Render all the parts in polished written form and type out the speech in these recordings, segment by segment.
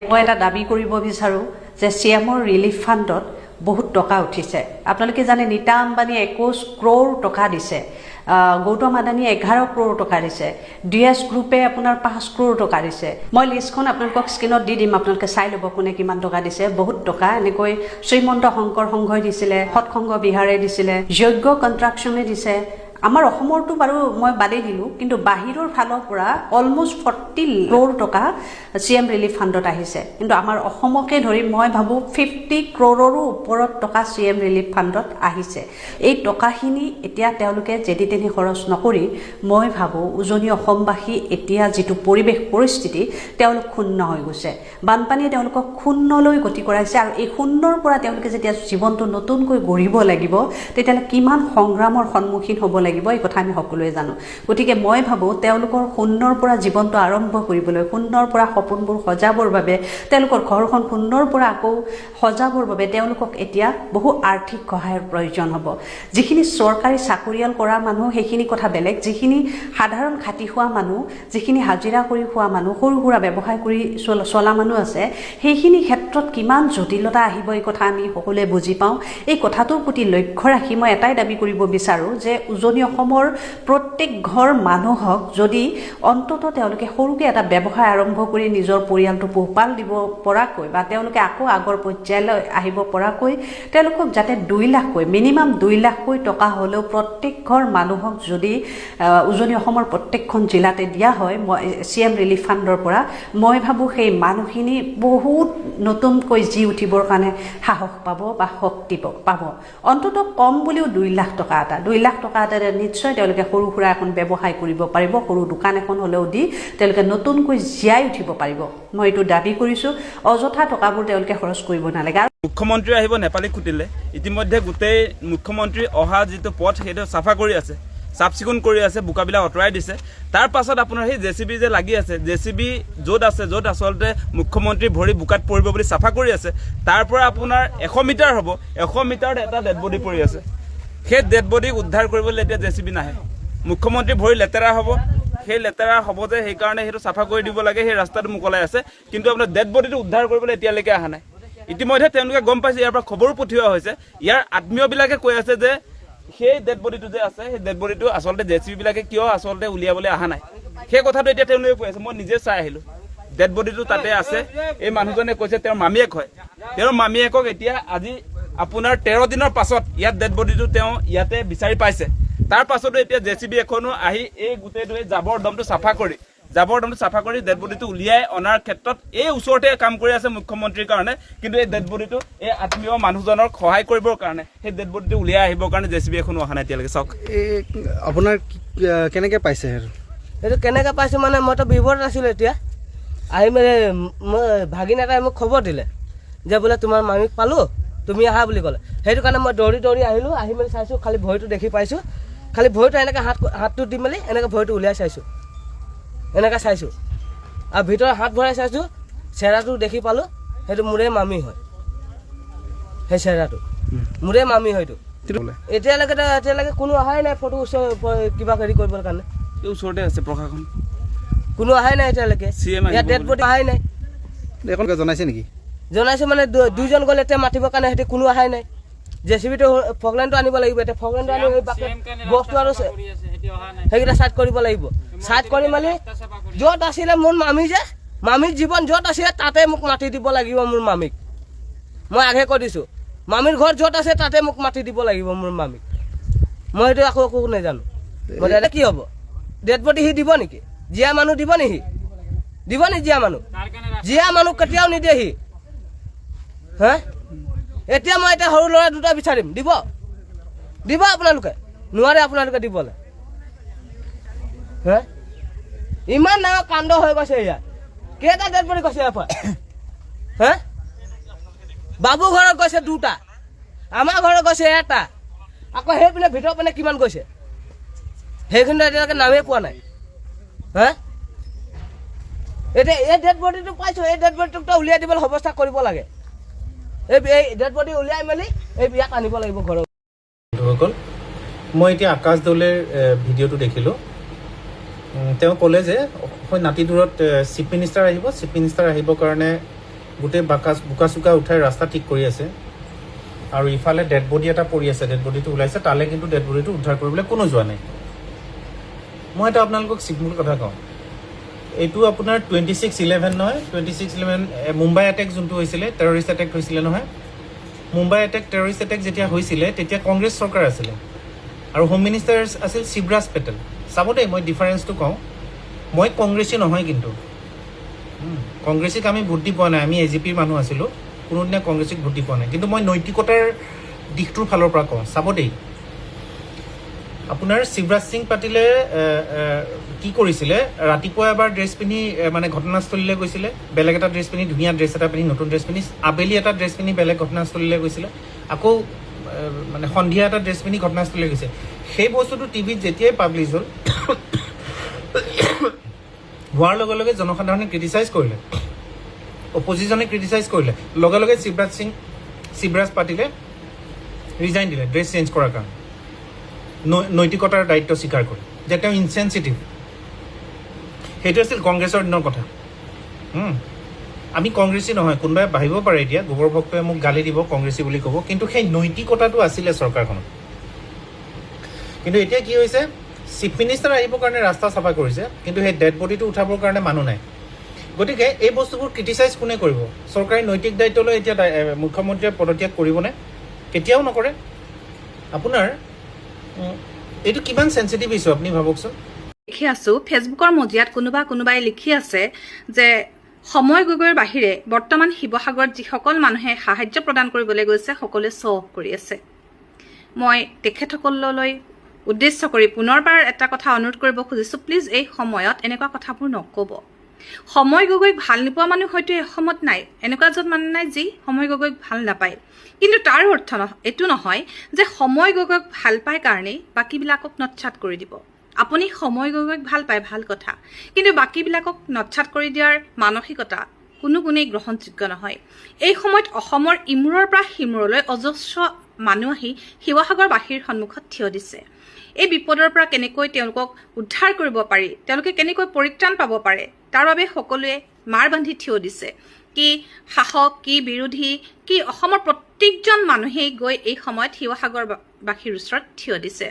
মই এটা দাবী কৰিব বিচাৰোঁ যে চিএমৰ ৰিলিফ ফাণ্ডত বহুত টকা উঠিছে। আপোনালোকে জানে নীতা আম্বানীয়ে 21 ক্ৰ'ৰ টকা দিছে, গৌতম আদানীয়ে 11 ক্ৰ'ৰ টকা দিছে, ডিএছ গ্ৰুপে আপোনাৰ 5 ক্ৰ'ৰ টকা দিছে। মই লিষ্টখন আপোনালোকক স্ক্ৰীণত দি দিম, আপোনালোকে চাই ল'ব কোনে কিমান টকা দিছে। বহুত টকা এনেকৈ শ্ৰীমন্ত শংকৰ সংঘই দিছিলে, সৎসংঘ বিহাৰে দিছিলে, যজ্ঞ কনষ্ট্ৰাকশ্যনে দিছে। আমাৰ অসমৰটো বাৰু মই বাদেই দিলোঁ, কিন্তু বাহিৰৰ ফালৰ পৰা অলমষ্ট 40 ক্ৰ'ৰ টকা চিএম ৰিলিফ ফাণ্ডত আহিছে। কিন্তু আমাৰ অসমকে ধৰি মই ভাবোঁ 50 ক্ৰ'ৰৰো ওপৰত টকা চিএম ৰিলিফ ফাণ্ডত আহিছে। এই টকাখিনি এতিয়া তেওঁলোকে যেদি তেনি খৰচ নকৰি মই ভাবোঁ উজনি অসমবাসী এতিয়া যিটো পৰিৱেশ পৰিস্থিতি তেওঁলোক শূন্য হৈ গৈছে। বানপানীয়ে তেওঁলোকক শূন্যলৈ গতি কৰাইছে, আৰু এই শূন্যৰ পৰা তেওঁলোকে যেতিয়া জীৱনটো নতুনকৈ গঢ়িব লাগিব তেতিয়াহ'লে কিমান সংগ্ৰামৰ সন্মুখীন হ'ব লাগিব এই কথা আমি সকলোৱে জানো। গতিকে মই ভাবোঁ তেওঁলোকৰ শূন্যৰ পৰা জীৱনটো আৰম্ভ কৰিবলৈ, শূন্যৰ পৰা সপোনবোৰ সজাবৰ বাবে, তেওঁলোকৰ ঘৰখন শূন্যৰ পৰা আকৌ সজাবৰ বাবে তেওঁলোকক এতিয়া বহু আৰ্থিক সহায়ৰ প্ৰয়োজন হ'ব। যিখিনি চৰকাৰী চাকৰিয়াল কৰা মানুহ সেইখিনি কথা বেলেগ, যিখিনি সাধাৰণ খাটি খোৱা মানুহ, যিখিনি হাজিৰা কৰি খোৱা মানুহ, সৰু সুৰা ব্যৱসায় কৰি চলা মানুহ আছে, সেইখিনি ক্ষেত্ৰত কিমান জটিলতা আহিব এই কথা আমি সকলোৱে বুজি পাওঁ। এই কথাটোৰ প্ৰতি লক্ষ্য ৰাখি মই এটাই দাবী কৰিব বিচাৰোঁ যে উজনি অসমৰ প্ৰত্যেক ঘৰ মানুহক যদি অন্ততঃ তেওঁলোকে সৰুকৈ এটা ব্যৱসায় আৰম্ভ কৰি নিজৰ পৰিয়ালটো পোহপাল দিব পৰাকৈ বা তেওঁলোকে আকৌ আগৰ পৰ্যায়লৈ আহিব পৰাকৈ তেওঁলোকক যাতে 2 লাখকৈ, মিনিমাম 2 লাখকৈ টকা হ'লেও প্ৰত্যেক ঘৰ মানুহক যদি উজনি অসমৰ প্ৰত্যেকখন জিলাতে দিয়া হয় চিএম ৰিলিফ ফাণ্ডৰ পৰা, মই ভাবোঁ সেই মানুহখিনি বহুত নতুনকৈ জি উঠিবৰ কাৰণে সাহস পাব বা শক্তি পাব। অন্ততঃ কম বুলিও 2 লাখ টকা এটা, 2 লাখ টকা এটা নিশ্চয় তেওঁলোকে সৰু সুৰা এখন ব্যৱসায় কৰিব পাৰিব, সৰু দোকান এখন হ'লেও দি তেওঁলোকে নতুনকৈ জীয়াই উঠিব পাৰিব। মই এইটো দাবী কৰিছোঁ। অযথা টকাবোৰ তেওঁলোকে খৰচ কৰিব নালাগে। মুখ্যমন্ত্ৰী আহিব নেপালী খুটিলে, ইতিমধ্যে গোটেই মুখ্যমন্ত্ৰী অহা যিটো পথ সেইটো চাফা কৰি আছে, চাফ চিকুণ কৰি আছে, বোকাবিলাক আঁতৰাই দিছে। তাৰ পাছত আপোনাৰ সেই জেচিবি যে লাগি আছে, জেচিবি য'ত আছে, য'ত আচলতে মুখ্যমন্ত্ৰী ভৰি বোকাত পৰিব বুলি চাফা কৰি আছে, তাৰ পৰা আপোনাৰ 100 মিটাৰ হ'ব, 100 মিটাৰত এটা ডেড বডি পৰি আছে। সেই ডেড বডি উদ্ধাৰ কৰিবলৈ এতিয়া জেচিবি নাহে। মুখ্যমন্ত্ৰী ভৰি লেতেৰা হ'ব, সেই লেতেৰা হ'ব যে সেইকাৰণে সেইটো চাফা কৰি দিব লাগে, সেই ৰাস্তাটো মুকলাই আছে, কিন্তু আপোনাৰ ডেড বডিটো উদ্ধাৰ কৰিবলৈ এতিয়ালৈকে অহা নাই। ইতিমধ্যে তেওঁলোকে গম পাইছে, ইয়াৰ পৰা খবৰো পঠিওৱা হৈছে। ইয়াৰ আত্মীয়বিলাকে কৈ আছে যে সেই ডেড বডিটো যে আছে, সেই ডেড বডিটো আচলতে জেচিবিবিলাকে কিয় আচলতে উলিয়াবলৈ অহা নাই, সেই কথাটো এতিয়া তেওঁলোকে কৈ আছে। মই নিজে চাই আহিলোঁ, ডেড বডিটো তাতে আছে। এই মানুহজনে কৈছে তেওঁৰ মামীয়েক হয়, তেওঁৰ মামীয়েকক এতিয়া আজি আপোনাৰ 13 দিনৰ পাছত ইয়াত ডেড বডিটো তেওঁ ইয়াতে বিচাৰি পাইছে। তাৰ পাছতো এতিয়া জেচিবি এখনো আহি এই গোটেইটো জাবৰ দমটো চাফা কৰি ডেড বডিটো উলিয়াই অনাৰ ক্ষেত্ৰত এই ওচৰতে কাম কৰি আছে মুখ্যমন্ত্ৰীৰ কাৰণে। কিন্তু এই ডেড বডিটো এই আত্মীয় মানুহজনক সহায় কৰিবৰ কাৰণে, সেই ডেড বডিটো উলিয়াই আহিবৰ কাৰণে জেচিবি এখনো অহা নাই এতিয়ালৈকে। চাওক আপোনাৰ কেনেকৈ পাইছে এইটো কেনেকৈ পাইছোঁ মানে মইতো বিপদত আছিলোঁ। এতিয়া আহি মেলি ভাগিন এটাই মোক খবৰ দিলে যে বোলে তোমাৰ মামীক পালোঁ, তুমি আহা বুলি ক'লে। সেইটো কাৰণে মই দৌৰি আহিলোঁ। আহি মেলি চাইছোঁ, খালি ভৰিটো দেখি পাইছোঁ, খালি ভৰিটো এনেকৈ হাতটো দি মেলি এনেকৈ ভৰিটো উলিয়াই চাইছোঁ, এনেকৈ চাইছোঁ, আৰু ভিতৰত হাত ভৰাই চাইছোঁ, চেহেৰাটো দেখি পালোঁ, সেইটো মোৰে মামী হয়। সেই চেহেৰাটো মোৰে মামী হয়তো। এতিয়ালৈকে কোনো অহাই নাই ফটো কিবা হেৰি কৰিবৰ কাৰণে। এই ওচৰতে আছে প্ৰশাসন, কোনো অহাই নাই এতিয়ালৈকে। ইয়াত ডেড বডি অহাই নাই। জনাইছে নেকি? জনাইছোঁ মানে 2জন গ'লে এতিয়া মাতিবৰ কাৰণে, সিহঁতে কোনো অহাই নাই। জেচিবিটো ফগলেণ্ডটো আনিব লাগিব, এতিয়া ফগলেণ্ডটো আনি বস্তু আৰু সেইকেইটা চাইড কৰিব লাগিব। চাইড কৰি মেলি য'ত আছিলে মোৰ মামী যে, মামীৰ জীৱন য'ত আছিলে তাতে মোক মাতি দিব লাগিব মোৰ মামীক। মই আগে কৈ দিছোঁ, মামীৰ ঘৰ য'ত আছে তাতে মোক মাতি দিব লাগিব মোৰ মামীক। মই সেইটো একো নাজানো। মই দাদা কি হ'ব? ডেড বডি সি দিব নেকি? জীয়া মানুহ দিব নেকি? দিব নি জীয়া মানুহ? জীয়া মানুহ কেতিয়াও নিদিয়ে সি। হা এতিয়া মই এতিয়া সৰু ল'ৰা 2টা বিচাৰিম, দিব আপোনালোকে? নোৱাৰে আপোনালোকে দিবলৈ। হা ইমান ডাঙৰ কাণ্ড হৈ গৈছে ইয়াত। কেইটা ডেড বডি গৈছে ইয়াৰ পৰা? হা বাবু ঘৰত গৈছে 2টা, আমাৰ ঘৰত গৈছে 1টা, আকৌ সেইপিনে ভিতৰ পিনে কিমান গৈছে সেইখিনি এতিয়ালৈকে নামেই পোৱা নাই। হা এতিয়া এই ডেড বডিটো পাইছোঁ, এই ডেড বডিটোক উলিয়াই দিবলৈ ব্যৱস্থা কৰিব লাগে। এই ডেড বডি উলিয়াই মেলি এই ইয়াত আনিব লাগিব ঘৰৰ। বন্ধুসকল, মই এতিয়া আকাশ দৌলেৰ ভিডিঅ'টো দেখিলোঁ। তেওঁ ক'লে যে নাতিদূৰত চিফ মিনিষ্টাৰ আহিব, চিফ মিনিষ্টাৰ আহিবৰ কাৰণে গোটেই বোকা চোকা উঠাই ৰাস্তা ঠিক কৰি আছে আৰু ইফালে ডেড বডি এটা পৰি আছে, ডেড বডিটো ওলাইছে, তালৈ কিন্তু ডেড বডিটো উদ্ধাৰ কৰিবলৈ কোনো যোৱা নাই। মই এটা আপোনালোকক চিম্পুল কথা কওঁ, এইটো আপোনাৰ 26/11 নহয়, 26/11 মুম্বাই এটেক যোনটো হৈছিলে, টেৰৰিষ্ট এটেক হৈছিলে নহয়, মুম্বাই এটেক টেৰৰিষ্ট এটেক যেতিয়া হৈছিলে তেতিয়া কংগ্ৰেছ চৰকাৰ আছিলে আৰু হোম মিনিষ্টাৰ আছিল শিৱৰাজ পেটেল। চাব দেই, মই ডিফাৰেঞ্চটো কওঁ, মই কংগ্ৰেছী নহয়, কিন্তু কংগ্ৰেছীক আমি ভোট দি পোৱা নাই, আমি AGPৰ মানুহ আছিলোঁ, কোনোদিনা কংগ্ৰেছীক ভোট দি পোৱা নাই, কিন্তু মই নৈতিকতাৰ দিশটোৰ ফালৰ পৰা কওঁ। চাব দেই, আপোনাৰ শিৱৰাজ সিং পাটিলে কি কৰিছিলে, ৰাতিপুৱা এবাৰ ড্ৰেছ পিন্ধি মানে ঘটনাস্থলীলৈ গৈছিলে, বেলেগ এটা ড্ৰেছ পিন্ধি, ধুনীয়া ড্ৰেছ এটা পিন্ধি, নতুন ড্ৰেছ পিন্ধি, আবেলি এটা ড্ৰেছ পিন্ধি বেলেগ ঘটনাস্থলীলৈ গৈছিলে, আকৌ মানে সন্ধিয়া এটা ড্ৰেছ পিন্ধি ঘটনাস্থলীলৈ গৈছে। সেই বস্তুটো টিভিত যেতিয়াই পাব্লিছ হ'ল হোৱাৰ লগে লগে জনসাধাৰণে ক্ৰিটিচাইজ কৰিলে, অপজিশ্যনে ক্ৰিটিচাইজ কৰিলে, লগে লগে শিৱৰাজ পাটিলে ৰিজাইন দিলে ড্ৰেছ চেঞ্জ কৰাৰ কাৰণে, নৈতিকতাৰ দায়িত্ব স্বীকাৰ কৰি, যে তেওঁ ইনচেনচিটিভ। সেইটো আছিল কংগ্ৰেছৰ দিনৰ কথা। আমি কংগ্ৰেছী নহয়, কোনোবাই ভাবিব পাৰে এতিয়া গোবৰ ভক্তই মোক গালি দিব, কংগ্ৰেছী বুলি ক'ব, কিন্তু সেই নৈতিকতাটো আছিলে চৰকাৰখনত। কিন্তু এতিয়া কি হৈছে, চিফ মিনিষ্টাৰ আহিবৰ কাৰণে ৰাস্তা চাফা কৰিছে, কিন্তু সেই ডেড বডিটো উঠাবৰ কাৰণে মানুহ নাই। গতিকে এই বস্তুবোৰ ক্ৰিটিচাইজ কোনে কৰিব? চৰকাৰী নৈতিক দায়িত্ব লৈ এতিয়া মুখ্যমন্ত্ৰীয়ে পদত্যাগ কৰিবনে? কেতিয়াও নকৰে। আপোনাৰ এইটো কিমান চেঞ্চিটিভ ইছ্যু আপুনি ভাবকচোন। লিখি আছো ফেচবুকৰ মজিয়াত কোনোবাই লিখি আছে যে সময় গগৈৰ বাহিৰে বৰ্তমান শিৱসাগৰত যিসকল মানুহে সাহায্য প্ৰদান কৰিবলৈ গৈছে সকলোৱে শ্ব' অফ কৰি আছে। মই তেখেতসকললৈ উদ্দেশ্য কৰি পুনৰবাৰ এটা কথা অনুৰোধ কৰিব খুজিছোঁ, প্লিজ এই সময়ত এনেকুৱা কথাবোৰ নক'ব। সময় গগৈক ভাল নোপোৱা মানুহ হয়তো এসমত নাই, এনেকুৱা এজন মানুহ নাই যি সময় গগৈক ভাল নাপায়, কিন্তু তাৰ অৰ্থ এইটো নহয় যে সময় গগৈক ভাল পায় কাৰণেই বাকীবিলাকক নৎসাত কৰি দিব। আপুনি সময় গগৈক ভাল পায়, ভাল কথা, কিন্তু বাকীবিলাকক নৎসাত কৰি দিয়াৰ মানসিকতা কোনো গুণেই গ্ৰহণযোগ্য নহয়। এই সময়ত অসমৰ ইমূৰৰ পৰা সিমূৰলৈ অজস্ৰ মানুহ আহি শিৱসাগৰবাসীৰ সন্মুখত থিয় দিছে। এই বিপদৰ পৰা কেনেকৈ তেওঁলোকক উদ্ধাৰ কৰিব পাৰি, তেওঁলোকে কেনেকৈ পৰিত্ৰাণ পাব পাৰে, তাৰ বাবে সকলোৱে মাৰ বান্ধি থিয় দিছে। কি শাসক, কি বিৰোধী, কি অসমৰ প্ৰত্যেকজন মানুহেই গৈ এই সময়ত শিৱসাগৰবাসীৰ ওচৰত থিয় দিছে।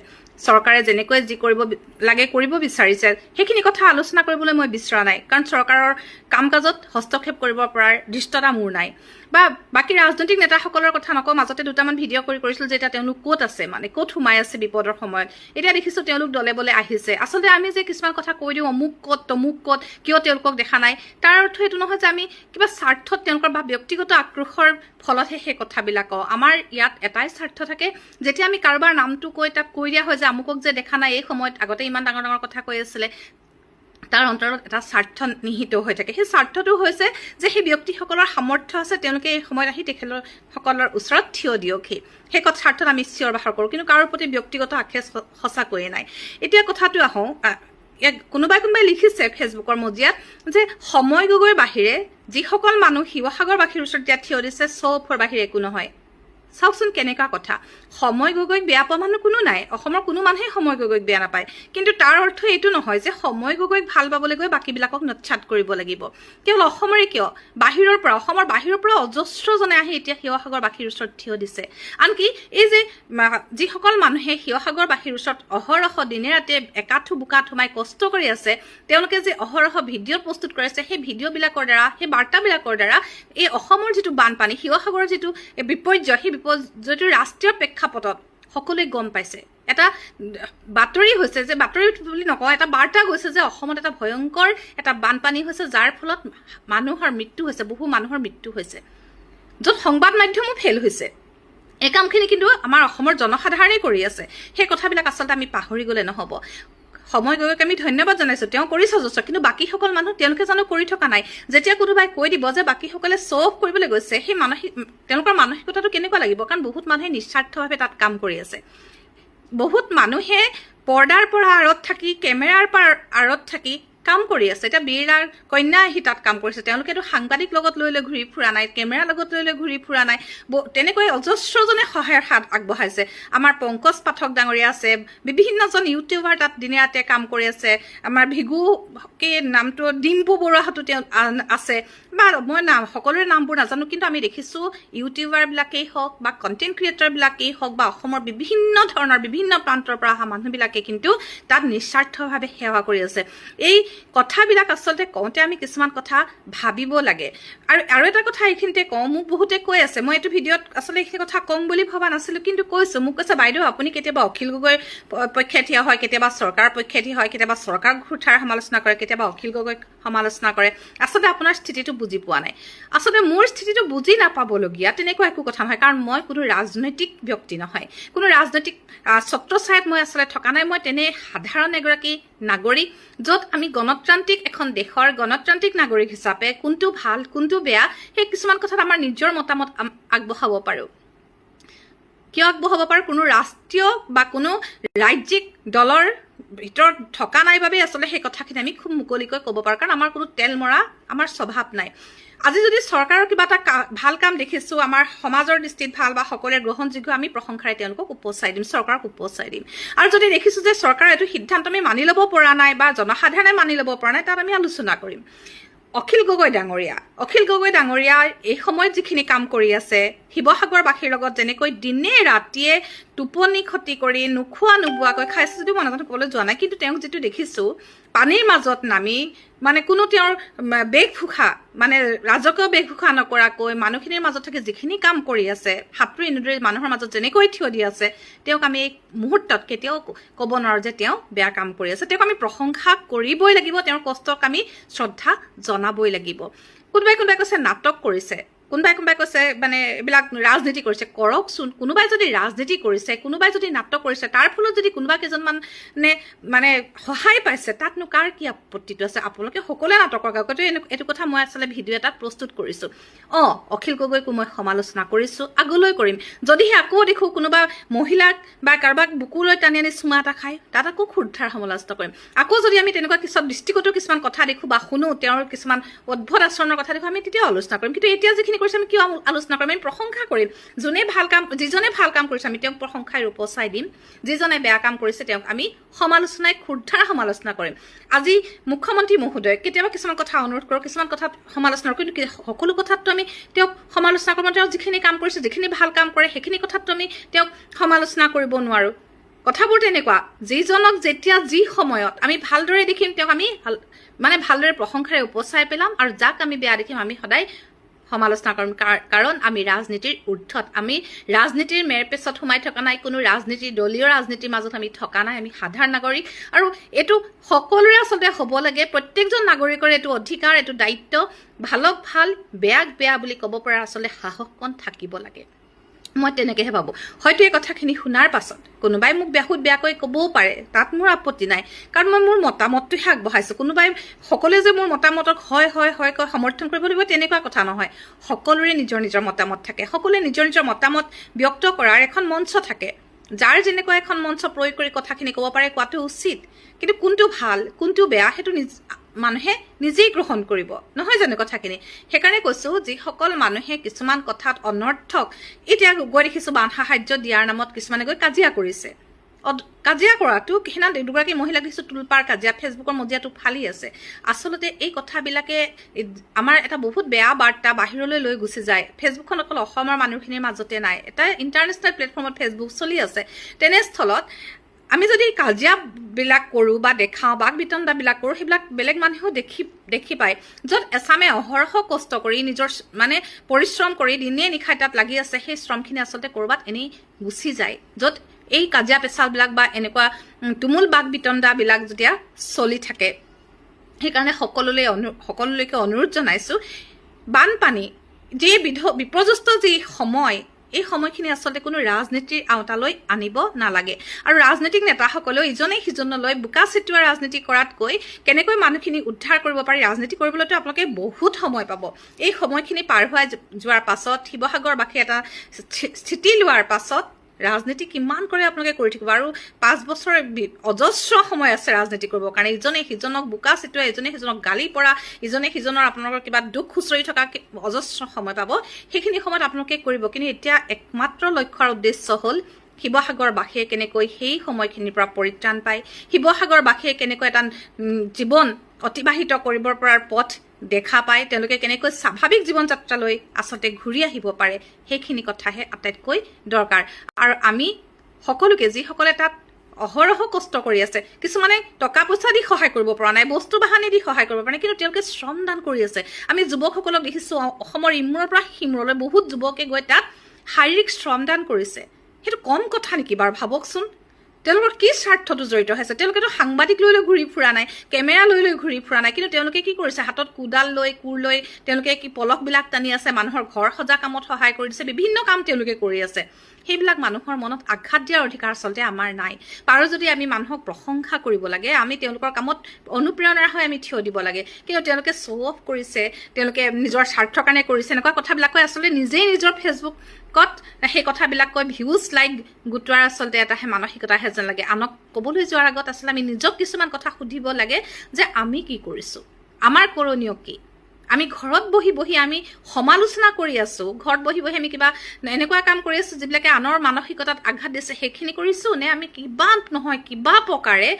চৰকাৰে যেনেকৈ যি কৰিব লাগে কৰিব বিচাৰিছে সেইখিনি কথা আলোচনা কৰিবলৈ মই বিচৰা নাই, কাৰণ চৰকাৰৰ কাম কাজত হস্তক্ষেপ কৰিব পৰাৰ দৃষ্টতা মোৰ নাই। বা বাকী ৰাজনৈতিক নেতাসকলৰ কথা নকওঁ, মাজতে দুটামান ভিডিঅ' কৰিছিল যে এতিয়া তেওঁলোক ক'ত আছে, মানে ক'ত সোমাই আছে বিপদৰ সময়ত। এতিয়া দেখিছোঁ তেওঁলোক দলে বলে আহিছে। আচলতে আমি যে কিছুমান কথা কৈ দিওঁ অমুক ক'ত তমুক ক'ত, কিয় তেওঁলোকক দেখা নাই, তাৰ অৰ্থ এইটো নহয় যে আমি কিবা স্বাৰ্থত তেওঁলোকৰ বা ব্যক্তিগত আক্ৰোশৰ ফলতহে সেই কথাবিলাক কওঁ। আমাৰ ইয়াত এটাই স্বাৰ্থ থাকে, যেতিয়া আমি কাৰোবাৰ নামটো তাক কৈ দিয়া হয় যে আমুকক যে দেখা নাই এই সময়ত, আগতে ইমান ডাঙৰ ডাঙৰ কথা কৈ আছিলে, তাৰ অন্তৰত এটা স্বাৰ্থ নিহিত হৈ থাকে। সেই স্বাৰ্থটো হৈছে যে সেই ব্যক্তিসকলৰ সামৰ্থ্য আছে, তেওঁলোকে এই সময়ত আহি তেখেতসকলৰ ওচৰত থিয় দিয়কহি। সেই স্বাৰ্থত আমি চিঞৰ বাখৰ কৰোঁ, কিন্তু কাৰোৰ প্ৰতি ব্যক্তিগত আক্ষেপ সঁচাকৈয়ে নাই। এতিয়া কথাটো আহোঁ, কোনোবাই লিখিছে ফেচবুকৰ মজিয়াত যে সময় গগৈৰ বাহিৰে যিসকল মানুহ শিৱসাগৰবাসীৰ ওচৰত এতিয়া থিয় দিছে শ্ব' অফৰ বাহিৰে একো নহয়। চাওকচোন কেনেকুৱা কথা, সময় গগৈক বেয়া পোৱা মানুহ কোনো নাই, অসমৰ কোনো মানুহে সময় গগৈক বেয়া নাপায়, কিন্তু তাৰ অৰ্থ এইটো নহয় যে সময় গগৈক ভাল পাবলৈ গৈ বাকীবিলাকক নৎসাত কৰিব লাগিব। কেৱল অসমৰে কিয়, অসমৰ বাহিৰৰ পৰা অজস্ৰজনে আহি এতিয়া শিৱসাগৰবাসীৰ ওচৰত থিয় দিছে। আনকি এই যে যিসকল মানুহে শিৱসাগৰবাসীৰ ওচৰত অহৰহ দিনে ৰাতি একাঠু বোকাত সোমাই কষ্ট কৰি আছে, তেওঁলোকে যে অহৰহ ভিডিঅ' প্ৰস্তুত কৰিছে, সেই ভিডিঅ'বিলাকৰ দ্বাৰা, সেই বাৰ্তাবিলাকৰ দ্বাৰা এই অসমৰ যিটো বানপানী, শিৱসাগৰৰ যিটো বিপৰ্যয়, সেই বিপৰ্যয়টো ৰাষ্ট্ৰীয় প্ৰেক্ষাপটত সকলোৱে গম পাইছে। এটা বাতৰি হৈছে যে, বাতৰি বুলি নকওঁ, এটা বাৰ্তা গৈছে যে অসমত এটা ভয়ংকৰ এটা বানপানী হৈছে, যাৰ ফলত মানুহৰ মৃত্যু হৈছে, বহু মানুহৰ মৃত্যু হৈছে, য'ত সংবাদ মাধ্যমো ফেইল হৈছে। এই কামখিনি কিন্তু আমাৰ অসমৰ জনসাধাৰণেই কৰি আছে। সেই কথাবিলাক আচলতে আমি পাহৰি গ'লে নহ'ব। সময় গগৈক আমি ধন্যবাদ জনাইছোঁ, তেওঁ কৰিছে যথেষ্ট, কিন্তু বাকীসকল মানুহ তেওঁলোকে জানো কৰি থকা নাই? যেতিয়া কোনোবাই কৈ দিব যে বাকীসকলে শ্ব' অফ কৰিবলৈ গৈছে, সেই তেওঁলোকৰ মানসিকতাটো কেনেকুৱা লাগিব? কাৰণ বহুত মানুহে নিস্বাৰ্থভাৱে তাত কাম কৰি আছে। বহুত মানুহে পৰ্দাৰ পৰা আঁৰত থাকি, কেমেৰাৰ পৰা আঁৰত থাকি কাম কৰি আছে এতিয়া বীৰাৰ কন্যা আহি তাত কাম কৰিছে তেওঁলোকেতো সাংবাদিক লগত লৈ ঘূৰি ফুৰা নাই কেমেৰা লগত লৈ ঘূৰি ফুৰা নাই তেনেকৈ অজস্ৰজনে সহায়ৰ হাত আগবঢ়াইছে আমাৰ পংকজ পাঠক ডাঙৰীয়া আছে বিভিন্নজন ইউটিউবাৰ তাত দিনে ৰাতিয়ে কাম কৰি আছে আমাৰ ভিগুকে নামটো ডিম্পু বৰুৱাহঁতো তেওঁ আছে বা মই সকলোৰে নামবোৰ নাজানো কিন্তু আমি দেখিছোঁ ইউটিউবাৰবিলাকেই হওক বা কণ্টেণ্ট ক্ৰিয়েটৰবিলাকেই হওক বা অসমৰ বিভিন্ন ধৰণৰ বিভিন্ন প্ৰান্তৰ পৰা অহা মানুহবিলাকে কিন্তু তাত নিস্বাৰ্থভাৱে সেৱা কৰি আছে এই কথাবিলাক আচলতে কওঁতে আমি কিছুমান কথা ভাবিব লাগে আৰু এটা কথা এইখিনিতে কওঁ মোক বহুতে কৈ আছে মই এইটো ভিডিঅ'ত আচলতে এইখিনি কথা কম বুলি ভবা নাছিলোঁ কিন্তু কৈছোঁ মোক কৈছে বাইদেউ আপুনি কেতিয়াবা অখিল গগৈৰ পক্ষে থিয় হয় কেতিয়াবা চৰকাৰৰ পক্ষে থিয় হয় কেতিয়াবা চৰকাৰ ঘোষাৰ সমালোচনা কৰে কেতিয়াবা অখিল গগৈক সমালোচনা কৰে আচলতে আপোনাৰ স্থিতিটো বুজি পোৱা নাই আচলতে মোৰ স্থিতিটো বুজি নাপাবলগীয়া তেনেকুৱা একো কথা নহয় কাৰণ মই কোনো ৰাজনৈতিক ব্যক্তি নহয় কোনো ৰাজনৈতিক ছত্ৰছায়াত মই আচলতে থকা নাই মই তেনে সাধাৰণ এগৰাকী নাগৰিক য'ত আমি গণতান্ত্ৰিক এখন দেশৰ গণতান্ত্ৰিক নাগৰিক হিচাপে কোনটো ভাল কোনটো বেয়া সেই কিছুমান কথাত আমাৰ নিজৰ মতামত আগবঢ়াব পাৰোঁ কিয় আগবঢ়াব পাৰোঁ কোনো ৰাষ্ট্ৰীয় বা কোনো ৰাজ্যিক দলৰ ভিতৰত থকা নাই বাবে আচলতে সেই কথাখিনি আমি খুব মুকলিকৈ ক'ব পাৰোঁ কাৰণ আমাৰ কোনো তেল মৰা আমাৰ স্বভাৱ নাই আজি যদি চৰকাৰৰ কিবা এটা ভাল কাম দেখিছোঁ আমাৰ সমাজৰ দৃষ্টিত ভাল বা সকলোৰে গ্ৰহণযোগ্য আমি প্ৰশংসাৰে তেওঁলোকক উপচাই দিম চৰকাৰক উপচাই দিম আৰু যদি দেখিছোঁ যে চৰকাৰৰ এইটো সিদ্ধান্ত আমি মানি ল'ব পৰা নাই বা জনসাধাৰণে মানি ল'ব পৰা নাই তাত আমি আলোচনা কৰিম অখিল গগৈ ডাঙৰীয়া এই সময়ত যিখিনি কাম কৰি আছে শিৱসাগৰবাসীৰ লগত যেনেকৈ দিনে ৰাতিয়ে টোপনি ক্ষতি কৰি নোখোৱা নোবোৱাকৈ খাইছে যদিও মই নাজানো ক'বলৈ যোৱা নাই কিন্তু তেওঁক যিটো দেখিছোঁ পানীৰ মাজত নামি মানে কোনো তেওঁৰ বেশভূষা মানে ৰাজকীয় বেশভূষা নকৰাকৈ মানুহখিনিৰ মাজত থাকি যিখিনি কাম কৰি আছে সাঁতুৰি নদীৰ মানুহৰ মাজত যেনেকৈ থিয় দি আছে তেওঁক আমি এই মুহূৰ্তত কেতিয়াও ক'ব নোৱাৰোঁ যে তেওঁ বেয়া কাম কৰি আছে তেওঁক আমি প্ৰশংসা কৰিবই লাগিব তেওঁৰ কষ্টক আমি শ্ৰদ্ধা জনাবই লাগিব কোনোবাই কৈছে নাটক কৰিছে কোনোবাই কৈছে মানে এইবিলাক ৰাজনীতি কৰিছে কৰকচোন কোনোবাই যদি ৰাজনীতি কৰিছে কোনোবাই যদি নাটক কৰিছে তাৰ ফলত যদি কোনোবা কেইজনমানে মানে সহায় পাইছে তাতনো কাৰ কি আপত্তিটো আছে আপোনালোকে সকলোৱে নাটকৰ কাকতো এইটো কথা মই আচলতে ভিডিঅ' এটাত প্ৰস্তুত কৰিছোঁ অখিল গগৈকো মই সমালোচনা কৰিছোঁ আগলৈ কৰিম যদিহে আকৌ দেখোঁ কোনোবা মহিলাক বা কাৰোবাক বুকুলৈ টানি আনি চুমা এটা খায় তাত আকৌ ক্ষুদ্ধাৰ সমালোচনা কৰিম আকৌ যদি আমি তেনেকুৱা কিছুমান দৃষ্টিগত কিছুমান কথা দেখোঁ বা শুনো তেওঁৰ কিছুমান অদ্ভুত আচৰণৰ কথা দেখোঁ আমি তেতিয়াও আলোচনা কৰিম কিন্তু এতিয়া যিখিনি কৰিছে আমি কিয় আলোচনা কৰিম আমি প্ৰশংসা কৰিম যিজনে ভাল কাম কৰিছে আমি তেওঁক প্ৰশংসাৰে উপচাই দিম যিজনে বেয়া কাম কৰিছে তেওঁক আমি সমালোচনাই ক্ষুদ্ধাৰ সমালোচনা কৰিম আজি মুখ্যমন্ত্ৰী মহোদয় কেতিয়াবা কিছুমান কথা অনুৰোধ কৰোঁ কিছুমান কথাত সমালোচনা কৰোঁ কিন্তু সকলো কথাততো আমি তেওঁক সমালোচনা কৰিব তেওঁ যিখিনি কাম কৰিছে যিখিনি ভাল কাম কৰে সেইখিনি কথাততো আমি তেওঁক সমালোচনা কৰিব নোৱাৰোঁ কথাবোৰ তেনেকুৱা যিজনক যেতিয়া যি সময়ত আমি ভালদৰে দেখিম তেওঁক আমি মানে ভালদৰে প্ৰশংসাৰে উপচাই পেলাম আৰু যাক আমি বেয়া দেখিম আমি সদায় সমালোচনা কৰিম কাৰণ আমি ৰাজনীতিৰ ঊৰ্ধত আমি ৰাজনীতিৰ মেৰপেচত সোমাই থকা নাই কোনো দলীয় ৰাজনীতিৰ মাজত আমি থকা নাই আমি সাধাৰণ নাগৰিক আৰু এইটো সকলোৰে আচলতে হ'ব লাগে প্ৰত্যেকজন নাগৰিকৰ এইটো অধিকাৰ এইটো দায়িত্ব ভালক ভাল বেয়াক বেয়া বুলি ক'ব পৰা আচলতে সাহসকণ থাকিব লাগে মই তেনেকৈহে ভাবোঁ হয়তো এই কথাখিনি শুনাৰ পাছত কোনোবাই মোক বেয়াকৈ ক'বও পাৰে তাত মোৰ আপত্তি নাই কাৰণ মই মোৰ মতামতটোহে আগবঢ়াইছোঁ কোনোবাই সকলোৱে যে মোৰ মতামতক হয় কৈ সমৰ্থন কৰিব লাগিব তেনেকুৱা কথা নহয় সকলোৰে নিজৰ মতামত থাকে সকলোৱে নিজৰ মতামত ব্যক্ত কৰাৰ এখন মঞ্চ থাকে যাৰ যেনেকুৱা এখন মঞ্চ প্ৰয়োগ কৰি কথাখিনি ক'ব পাৰে কোৱাটো উচিত কিন্তু কোনটো ভাল কোনটো বেয়া সেইটো মানুহে নিজেই গ্ৰহণ কৰিব নহয় জানো কথাখিনি সেইকাৰণে কৈছোঁ যিসকল মানুহে কিছুমান কথাত অনৰ্থক এতিয়া গৈ দেখিছোঁ বান সাহায্য দিয়াৰ নামত কিছুমানে গৈ কাজিয়া কৰিছে কাজিয়া কৰাটো সেইদিনা দুগৰাকী মহিলা দেখিছোঁ তুলপাৰ কাজিয়া ফেচবুকৰ মজিয়াটো ফালি আছে আচলতে এই কথাবিলাকে আমাৰ এটা বহুত বেয়া বাৰ্তা বাহিৰলৈ লৈ গুচি যায় ফেচবুকখন অকল অসমৰ মানুহখিনিৰ মাজতে নাই এটা ইণ্টাৰনেশ্যনেল প্লেটফৰ্মত ফেচবুক চলি আছে তেনেস্থলত আমি যদি কাজিয়াবিলাক কৰোঁ বা দেখাওঁ বাক বিতণ্ডাবিলাক কৰোঁ সেইবিলাক বেলেগ মানুহেও দেখি পায় য'ত এচামে অহৰহ কষ্ট কৰি নিজৰ মানে পৰিশ্ৰম কৰি দিনে নিশাই তাত লাগি আছে সেই শ্ৰমখিনি আচলতে ক'ৰবাত এনেই গুচি যায় য'ত এই কাজিয়া পেচালবিলাক বা এনেকুৱা তুমুল বাক বিতণ্ডাবিলাক যেতিয়া চলি থাকে সেইকাৰণে সকলোলৈকে অনুৰোধ জনাইছোঁ বানপানী যি বিপৰ্যস্ত যি সময় এই সময়খিনি আচলতে কোনো ৰাজনীতিৰ আওতালৈ আনিব নালাগে আৰু ৰাজনৈতিক নেতাসকলেও ইজনে সিজনলৈ বোকা ছিটোৱা ৰাজনীতি কৰাতকৈ কেনেকৈ মানুহখিনি উদ্ধাৰ কৰিব পাৰি ৰাজনীতি কৰিবলৈতো আপোনালোকে বহুত সময় পাব এই সময়খিনি পাৰ হোৱা যোৱাৰ পাছত শিৱসাগৰবাসী এটা স্থিতি লোৱাৰ পাছত ৰাজনীতি কিমান কৰে আপোনালোকে কৰি থাকিব আৰু 5 বছৰ অজস্ৰ সময় আছে ৰাজনীতি কৰিবৰ কাৰণে ইজনে সিজনক বোকা চিটোৱা ইজনে সিজনক গালি পৰা ইজনে সিজনৰ আপোনালোকৰ কিবা দুখ খুচৰি থকা অজস্ৰ সময় পাব সেইখিনি সময়ত আপোনালোকে কৰিব কিন্তু এতিয়া একমাত্ৰ লক্ষ্য আৰু উদ্দেশ্য হ'ল শিৱসাগৰবাসীয়ে কেনেকৈ সেই সময়খিনিৰ পৰা পৰিত্ৰাণ পায় শিৱসাগৰবাসীয়ে কেনেকৈ এটা জীৱন অতিবাহিত কৰিবৰ পৰাৰ পথ দেখা পায় তেওঁলোকে কেনেকৈ স্বাভাৱিক জীৱন যাত্ৰালৈ আচলতে ঘূৰি আহিব পাৰে সেইখিনি কথাহে আটাইতকৈ দৰকাৰ আৰু আমি সকলোকে যিসকলে তাত অহৰহ কষ্ট কৰি আছে কিছুমানে টকা পইচা দি সহায় কৰিব পৰা নাই বস্তু বাহানি দি সহায় কৰিব পৰা নাই কিন্তু তেওঁলোকে শ্ৰমদান কৰি আছে আমি যুৱকসকলক দেখিছোঁ অসমৰ ইমূৰৰ পৰা সিমূৰলৈ বহুত যুৱকে গৈ তাত শাৰীৰিক শ্ৰমদান কৰিছে সেইটো কম কথা নেকি বাৰু ভাবকচোন তেওঁলোকৰ কি স্বাৰ্থটো জড়িত হৈছে তেওঁলোকেতো সাংবাদিক লৈ ঘূৰি ফুৰা নাই কেমেৰা লৈ ঘূৰি ফুৰা নাই কিন্তু তেওঁলোকে কি কৰিছে হাতত কোৰ লৈ তেওঁলোকে কি পলকবিলাক টানি আছে মানুহৰ ঘৰ সজা কামত সহায় কৰি দিছে বিভিন্ন কাম তেওঁলোকে কৰি আছে সেইবিলাক মানুহৰ মনত আঘাত দিয়াৰ অধিকাৰ আচলতে আমাৰ নাই পাৰো যদি আমি মানুহক প্ৰশংসা কৰিব লাগে আমি তেওঁলোকৰ কামত অনুপ্ৰেৰণাৰ হৈ আমি থিয় দিব লাগে কিন্তু তেওঁলোকে শ্ব' অফ কৰিছে তেওঁলোকে নিজৰ স্বাৰ্থৰ কাৰণে কৰিছে এনেকুৱা কথাবিলাক কৈ আচলতে নিজেই নিজৰ ফেচবুকত সেই কথাবিলাক কৈ ভিউজ লাইক গোটোৱাৰ আচলতে এটাহে মানসিকতাহে যেন লাগে আনক ক'বলৈ যোৱাৰ আগত আচলতে আমি নিজক কিছুমান কথা সুধিব লাগে যে আমি কি কৰিছোঁ আমাৰ কৰণীয় কি আমি ঘৰত বহি আমি সমালোচনা কৰি আছোঁ ঘৰত বহি আমি কিবা এনেকুৱা কাম কৰি আছোঁ যিবিলাকে আনৰ মানসিকতাত আঘাত দিছে সেইখিনি কৰিছোঁ নে আমি কিবা নহয় কিবা প্ৰকাৰে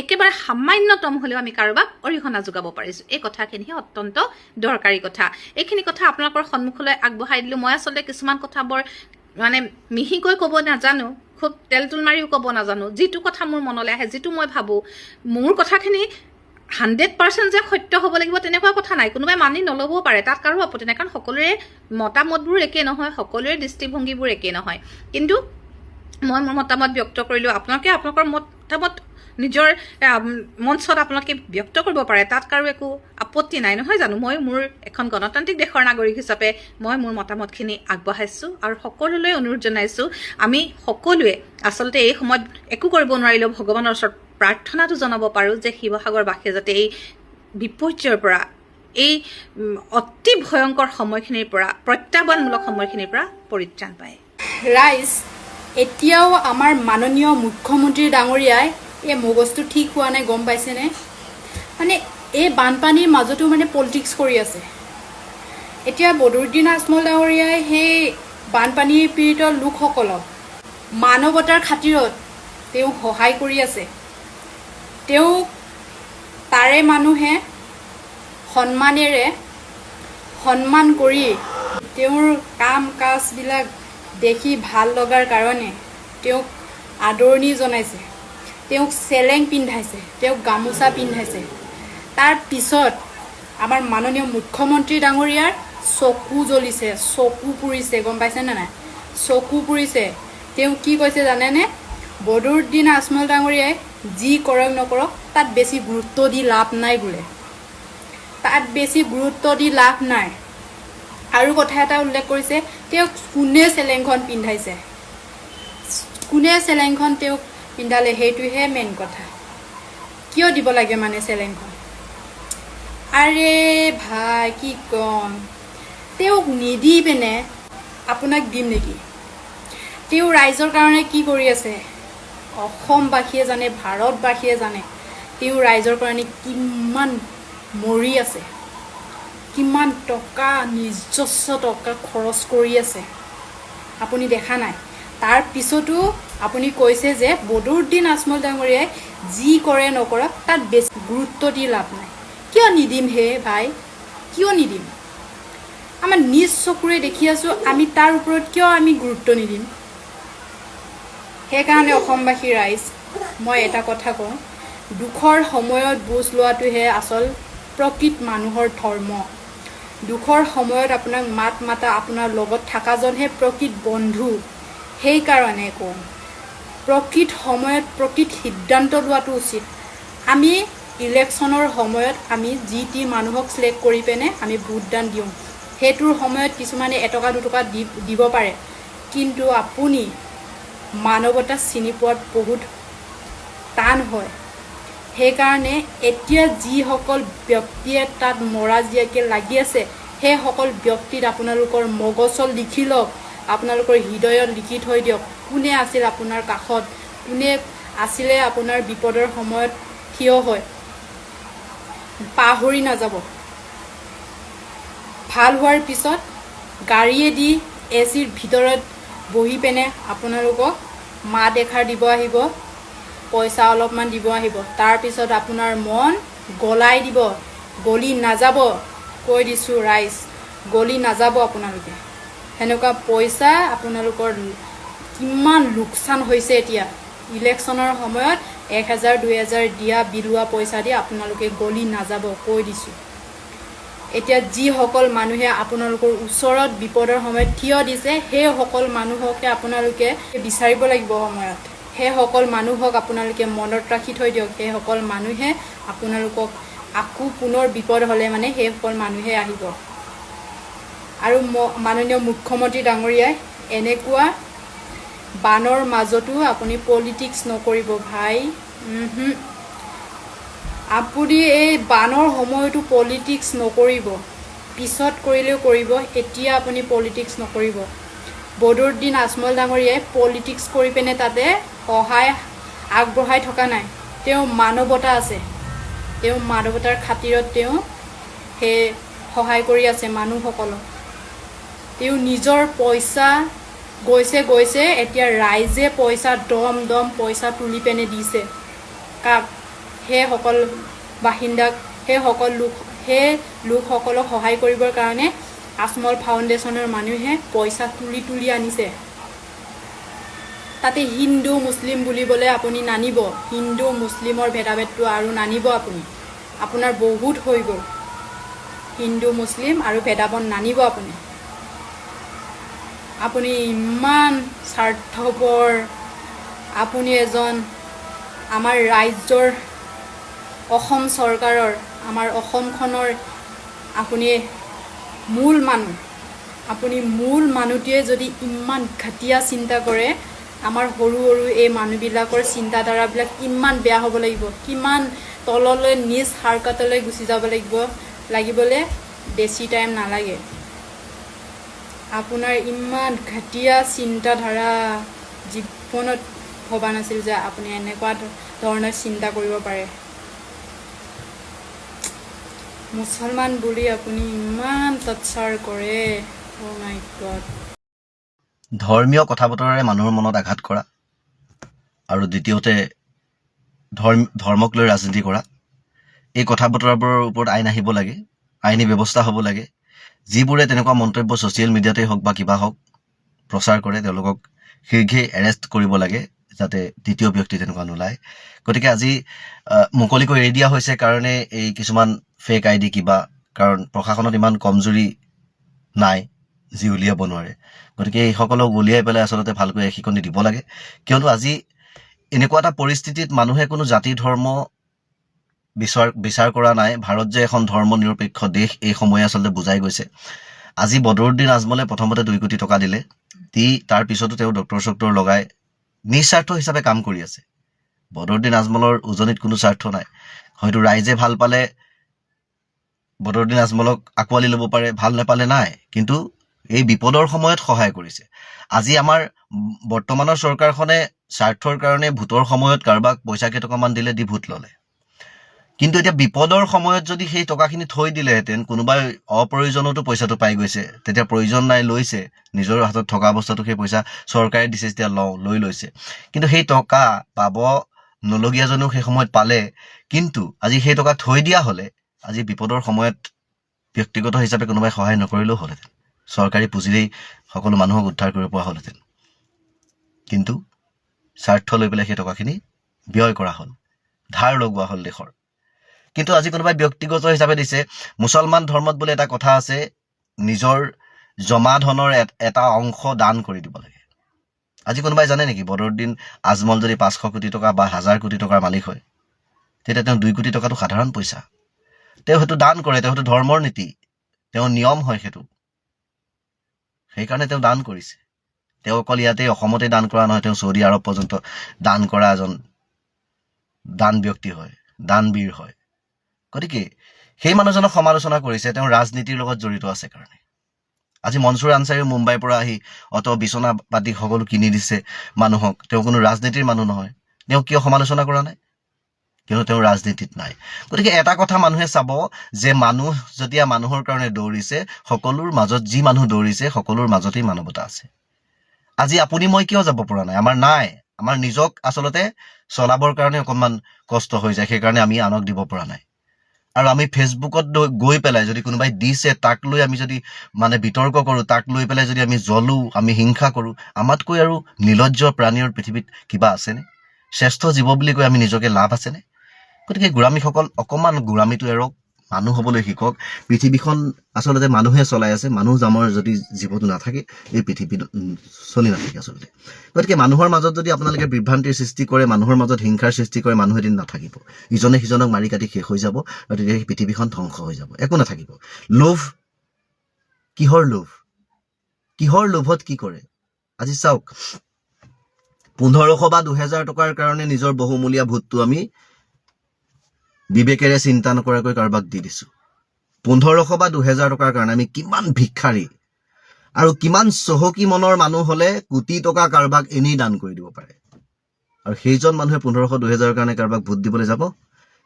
একেবাৰে সামান্যতম হ'লেও আমি কাৰোবাক অৰিহণা যোগাব পাৰিছোঁ এই কথাখিনিহে অত্যন্ত দৰকাৰী কথা এইখিনি কথা আপোনালোকৰ সন্মুখলৈ আগবঢ়াই দিলোঁ মই আচলতে কিছুমান কথা বৰ মানে মিহিকৈ ক'ব নাজানো খুব তেলতুল মাৰিও ক'ব নাজানো যিটো কথা মোৰ মনলৈ আহে যিটো মই ভাবোঁ মোৰ কথাখিনি 100% যে সত্য হ'ব লাগিব তেনেকুৱা কথা নাই কোনোবাই মানি নল'বও পাৰে তাত কাৰো আপত্তি নাই কাৰণ সকলোৰে মতামতবোৰ একে নহয় সকলোৰে দৃষ্টিভংগীবোৰ একে নহয় কিন্তু মই মোৰ মতামত ব্যক্ত কৰিলোঁ আপোনালোকে আপোনালোকৰ মতামত নিজৰ মঞ্চত আপোনালোকে ব্যক্ত কৰিব পাৰে তাত কাৰো একো আপত্তি নাই নহয় জানো মই মোৰ এখন গণতান্ত্ৰিক দেশৰ নাগৰিক হিচাপে মই মোৰ মতামতখিনি আগবঢ়াইছোঁ আৰু সকলোলৈ অনুৰোধ জনাইছোঁ আমি সকলোৱে আচলতে এই সময়ত একো কৰিব নোৱাৰিলেও ভগৱানৰ ওচৰত প্ৰাৰ্থনাটো জনাব পাৰোঁ যে শিৱসাগৰবাসীয়ে যাতে এই বিপৰ্যয়ৰ পৰা এই অতি ভয়ংকৰ সময়খিনিৰ পৰা প্ৰত্যাহ্বানমূলক সময়খিনিৰ পৰা পৰিত্ৰাণ পায় ৰাইজ এতিয়াও আমাৰ মাননীয় মুখ্যমন্ত্ৰী ডাঙৰীয়াই এই মগজটো ঠিক হোৱা নাই গম পাইছেনে মানে এই বানপানীৰ মাজতো মানে পলিটিক্স কৰি আছে এতিয়া বদৰুদ্দিন আজমল ডাঙৰীয়াই সেই বানপানীৰ পীড়িত লোকসকলক মানৱতাৰ খাতিৰত তেওঁ সহায় কৰি আছে তেওঁক তাৰে মানুহে সন্মানেৰে সন্মান কৰি তেওঁৰ কাম কাজবিলাক দেখি ভাল লগাৰ কাৰণে তেওঁক আদৰণি জনাইছে তেওঁক চেলেং পিন্ধাইছে তেওঁক গামোচা পিন্ধাইছে তাৰ পিছত আমাৰ মাননীয় মুখ্যমন্ত্ৰী ডাঙৰীয়াৰ চকু জ্বলিছে চকু পুৰিছে গম পাইছেনে নাই চকু পুৰিছে তেওঁ কি কৈছে জানেনে বদৰুদ্দিন আজমল ডাঙৰীয়াই যি কৰক নকৰক তাত বেছি গুৰুত্ব দি লাভ নাই বোলে তাত বেছি গুৰুত্ব দি লাভ নাই আৰু কথা এটা উল্লেখ কৰিছে তেওঁক কোনে চেলেংখন পিন্ধাইছে কোনে চেলেংখন তেওঁক পিন্ধালে সেইটোহে মেইন কথা কিয় দিব লাগে মানে চেলেংখন আৰে ভাই কি কম তেওঁক নিদি পিনে আপোনাক দিম নেকি তেওঁ ৰাইজৰ কাৰণে কি কৰি আছে অসমবাসীয়ে জানে ভাৰতবাসীয়ে জানে তেওঁ ৰাইজৰ কাৰণে কিমান মৰি আছে কিমান টকা নিজস্ব টকা খৰচ কৰি আছে আপুনি দেখা নাই তাৰ পিছতো আপুনি কৈছে যে বদৰুদ্দিন আজমল ডাঙৰীয়াই যি কৰে নকৰক তাত বেছি গুৰুত্ব দি লাভ নাই কিয় নিদিম হে ভাই কিয় নিদিম আমাৰ নিজ চকুৰে দেখি আছোঁ আমি তাৰ ওপৰত কিয় আমি গুৰুত্ব নিদিম সেইকাৰণে অসমবাসী ৰাইজ মই এটা কথা কওঁ দুখৰ সময়ত বুজ লোৱাটোহে আচল প্ৰকৃত মানুহৰ ধৰ্ম দুখৰ সময়ত আপোনাক মাত মাতা আপোনাৰ লগত থকাজনহে প্ৰকৃত বন্ধু সেইকাৰণে কওঁ প্ৰকৃত সময়ত প্ৰকৃত সিদ্ধান্ত লোৱাটো উচিত আমি ইলেকশ্যনৰ সময়ত আমি যি টি মানুহক চিলেক্ট কৰি পিনে আমি ভোটদান দিওঁ সেইটোৰ সময়ত কিছুমানে এটকা দুটকা দিব পাৰে কিন্তু আপুনি মানৱতা চিনি পোৱাত বহুত টান হয় সেইকাৰণে এতিয়া যিসকল ব্যক্তিয়ে তাত মৰা জীয়াকৈ লাগি আছে সেইসকল ব্যক্তিত আপোনালোকৰ মগজত লিখি লওক আপোনালোকৰ হৃদয়ত লিখি থৈ দিয়ক কোনে আছিল আপোনাৰ কাষত, কোনে আছিলে আপোনাৰ বিপদৰ সময়ত থিয় হয়, পাহৰি নাযাব। ভাল হোৱাৰ পিছত গাড়ীয়ে দি এচিৰ ভিতৰত বহি পিনে আপোনালোকক মাত এষাৰ দিব আহিব, পইচা অলপমান দিব আহিব। তাৰপিছত আপোনাৰ মন গলাই দিব, গলি নাযাব। কৈ দিছোঁ ৰাইজ, গলি নাযাব আপোনালোকে। সেনেকুৱা পইচা আপোনালোকৰ কিমান লোকচান হৈছে এতিয়া। ইলেকশ্যনৰ সময়ত 1000 2000 দিয়া বিলোৱা পইচা দি আপোনালোকে গলি নাযাব, কৈ দিছোঁ। এতিয়া যিসকল মানুহে আপোনালোকৰ ওচৰত বিপদৰ সময়ত থিয় দিছে, সেইসকল মানুহকে আপোনালোকে বিচাৰিব লাগিব সময়ত। সেইসকল মানুহক আপোনালোকে মনত ৰাখি থৈ দিয়ক। সেইসকল মানুহে আপোনালোকক আকৌ পুনৰ বিপদ হ'লে মানে সেইসকল মানুহে আহিব। আৰু মাননীয় মুখ্যমন্ত্ৰী ডাঙৰীয়াই এনেকুৱা বানৰ মাজতো আপুনি পলিটিক্স নকৰিব ভাই। আপুনি এই বানৰ সময়তো পলিটিক্স নকৰিব, পিছত কৰিলেও কৰিব, এতিয়া আপুনি পলিটিক্স নকৰিব। বদৰুদ্দিন আজমল ডাঙৰীয়াই পলিটিক্স কৰি পিনে তাতে সহায় আগবঢ়াই থকা নাই। তেওঁ মানৱতা আছে, তেওঁ মানৱতাৰ খাতিৰত তেওঁ সেই সহায় কৰি আছে মানুহসকলক। তেওঁ নিজৰ পইচা গৈছে, এতিয়া ৰাইজে পইচা দম পইচা তুলি পিনে দিছে কাক? সেইসকল বাসিন্দাক, সেই লোকসকলক সহায় কৰিবৰ কাৰণে আজমল ফাউণ্ডেশ্যনৰ মানুহে পইচা তুলি আনিছে। তাতে হিন্দু মুছলিম বুলিবলৈ আপুনি নানিব। হিন্দু মুছলিমৰ ভেদাভেদটো আৰু নানিব আপুনি। আপোনাৰ বহুত হৈ গ'ল। হিন্দু মুছলিম আৰু ভেদাভেদ নানিব আপুনি। আপুনি ইমান স্বাৰ্থপৰ। আপুনি এজন আমাৰ ৰাজ্যৰ, অসম চৰকাৰৰ, আমাৰ অসমখনৰ আপুনি মূল মানুহ। আপুনি মূল মানুহটোৱে যদি ইমান ঘাটিয়া চিন্তা কৰে, আমাৰ সৰু এই মানুহবিলাকৰ চিন্তাধাৰাবিলাক ইমান বেয়া হ'ব লাগিব, কিমান তললৈ নিজ হাৰকাতলৈ গুচি যাব লাগিবলৈ বেছি টাইম নালাগে। আপোনাৰ ইমান ঘাটিয়া চিন্তাধাৰা, জীৱনত ভবা নাছিল যে আপুনি এনেকুৱা ধৰণৰ চিন্তা কৰিব পাৰে। মুছলমান বুলি আপুনি ইমান টৰ্চাৰ কৰে। অ' মাই গড। ধৰ্মীয় কথা বতৰাৰে মানুহৰ মনত আঘাত কৰা, আৰু দ্বিতীয়তে ধৰ্মক লৈ ৰাজনীতি কৰা। এই কথা বতৰাবোৰৰ ওপৰত আইন আহিব লাগে, আইনী ব্যৱস্থা হ'ব লাগে। যিবোৰে তেনেকুৱা মন্তব্য ছ'চিয়েল মিডিয়াতেই হওক বা কিবা হওক প্ৰচাৰ কৰে, তেওঁলোকক শীঘ্ৰেই এৰেষ্ট কৰিব লাগে, যাতে দ্বিতীয় ব্যক্তি তেনেকুৱা নোলায়। গতিকে আজি মুকলিকৈ এৰি দিয়া হৈছে কাৰণে এই কিছুমান ফেক ID কিবা, কাৰণ প্ৰশাসনত ইমান কমজুৰি নাই যি উলিয়াব নোৱাৰে। গতিকে এইসকলক উলিয়াই পেলাই আচলতে ভালকৈ এশিকনি দিব লাগে। কিয়নো আজি এনেকুৱা এটা পৰিস্থিতিত মানুহে কোনো জাতি ধৰ্ম বিচাৰ কৰা নাই। ভাৰত যে এখন ধৰ্ম নিৰপেক্ষ দেশ, এই সময়ে আচলতে বুজাই গৈছে। আজি বদৰুদ্দিন আজমলে প্ৰথমতে 2 কোটি টকা দিলে, দি তাৰ পিছতো তেওঁ ডক্টৰ লগাই নিস্বাৰ্থ হিচাপে কাম কৰি আছে। বদৰুদ্দিন আজমলৰ উজনিত কোনো স্বাৰ্থ নাই। হয়তো ৰাইজে ভাল পালে বদৰুদ্দিন আজমলক আঁকোৱালি ল'ব পাৰে, ভাল নাপালে নাই, কিন্তু এই বিপদৰ সময়ত সহায় কৰিছে। আজি আমাৰ বৰ্তমানৰ চৰকাৰখনে স্বাৰ্থৰ কাৰণে ভোটৰ সময়ত কাৰোবাক পইচা কেইটকামান দিলে, দি ভোট ল'লে। কিন্তু এতিয়া বিপদৰ সময়ত যদি সেই টকাখিনি থৈ দিলেহেঁতেন, কোনোবাই অপ্ৰয়োজনতো পইচাটো পাই গৈছে, তেতিয়া প্ৰয়োজন নাই লৈছে, নিজৰ হাতত থকা অৱস্থাটো সেই পইচা চৰকাৰে দিছে যেতিয়া লৈ লৈছে। কিন্তু সেই টকা পাব নলগীয়াজনেও সেই সময়ত পালে। কিন্তু আজি সেই টকা থৈ দিয়া হ'লে আজি বিপদৰ সময়ত ব্যক্তিগত হিচাপে কোনোবাই সহায় নকৰিলেও হ'লহেঁতেন, চৰকাৰী পুঁজিৰেই সকলো মানুহক উদ্ধাৰ কৰিব পৰা হ'লহেঁতেন। কিন্তু স্বাৰ্থ লৈ পেলাই সেই টকাখিনি ব্যয় কৰা হ'ল, ধাৰ লগোৱা হ'ল দেশৰ। কিন্তু আজি কোনোবাই ব্যক্তিগত হিচাপে দিছে। মুছলমান ধৰ্মত বোলে এটা কথা আছে, নিজৰ জমা ধনৰ এটা অংশ দান কৰি দিব লাগে। আজি কোনোবাই জানে নেকি বদৰুদ্দিন আজমল যদি 500 কোটি টকা বা 1000 কোটি টকাৰ মালিক হয়, তেতিয়া তেওঁ 2 কোটি টকাটো সাধাৰণ পইচা। তেওঁ সেইটো দান কৰে, তেওঁ সেইটো ধৰ্মৰ নীতি, তেওঁৰ নিয়ম হয় সেইটো। সেইকাৰণে তেওঁ দান কৰিছে। তেওঁ অকল ইয়াতে অসমতে দান কৰা নহয়, তেওঁ চৌদি আৰব পৰ্যন্ত দান কৰা এজন দান ব্যক্তি হয়, দানবীৰ হয়। গতিকে সেই মানুহজনক সমালোচনা কৰিছে তেওঁ ৰাজনীতিৰ লগত জড়িত আছে কাৰণে। আজি মনছুৰ আনচাৰী মুম্বাইৰ পৰা আহি অত বিচনা পাতি সকলো কিনি দিছে মানুহক, তেওঁ কোনো ৰাজনীতিৰ মানুহ নহয়, তেওঁ কিয় সমালোচনা কৰা নাই? কিয়নো তেওঁ ৰাজনীতিত নাই। গতিকে এটা কথা মানুহে চাব যে মানুহ যেতিয়া মানুহৰ কাৰণে দৌৰিছে, সকলোৰ মাজত যি মানুহ দৌৰিছে সকলোৰ মাজতেই মানৱতা আছে। আজি আপুনি মই কিয় যাব পৰা নাই? আমাৰ নাই, আমাৰ নিজক আচলতে চলাবৰ কাৰণে অকণমান কষ্ট হৈ যায়, সেইকাৰণে আমি আনক দিব পৰা নাই। আৰু আমি ফেচবুকত গৈ পেলাই যদি কোনোবাই দিছে তাক লৈ আমি যদি মানে বিতৰ্ক কৰোঁ, তাক লৈ পেলাই যদি আমি জ্বলো, আমি হিংসা কৰোঁ, আমাতকৈ আৰু নিৰ্লজ্জ প্ৰাণীৰ পৃথিৱীত কিবা আছেনে? শ্ৰেষ্ঠ জীৱ বুলি কৈ আমি নিজকে লাভ আছেনে? গতিকে গোড়ামীসকল অকণমান গোড়ামীটো এৰক, মানুহ হ'বলৈ শিকক। পৃথিৱীখন আচলতে মানুহে চলাই আছে, মানুহ জামৰ যদি জীৱটো নাথাকে এই পৃথিৱী চলি নাথাকে আচলতে। গতিকে মানুহৰ মাজত যদি আপোনালোকে বিভ্ৰান্তিৰ সৃষ্টি কৰে, মানুহৰ মাজত হিংসাৰ সৃষ্টি কৰে, মানুহ এদিন নাথাকিব, ইজনে সিজনক মাৰি কাটি শেষ হৈ যাব, গতিকে সেই পৃথিৱীখন ধ্বংস হৈ যাব, একো নাথাকিব। লোভ, কিহৰ লোভ? কিহৰ লোভত কি কৰে? আজি চাওক, 1500 বা 2000 টকাৰ কাৰণে নিজৰ বহুমূলীয়া ভোটটো আমি বিবেকেৰে চিন্তা নকৰাকৈ কাৰোবাক দি দিছো। 1500 বা 2000 টকাৰ কাৰণে আমি কিমান ভিক্ষাৰী আৰু কিমান চহকী মনৰ মানুহ হলে কোটি টকা কাৰোবাক এনেই দান কৰি দিব পাৰে, আৰু সেইজন মানুহে 1500-2000 কাৰণে কাৰোবাক ভোট দিবলৈ যাব?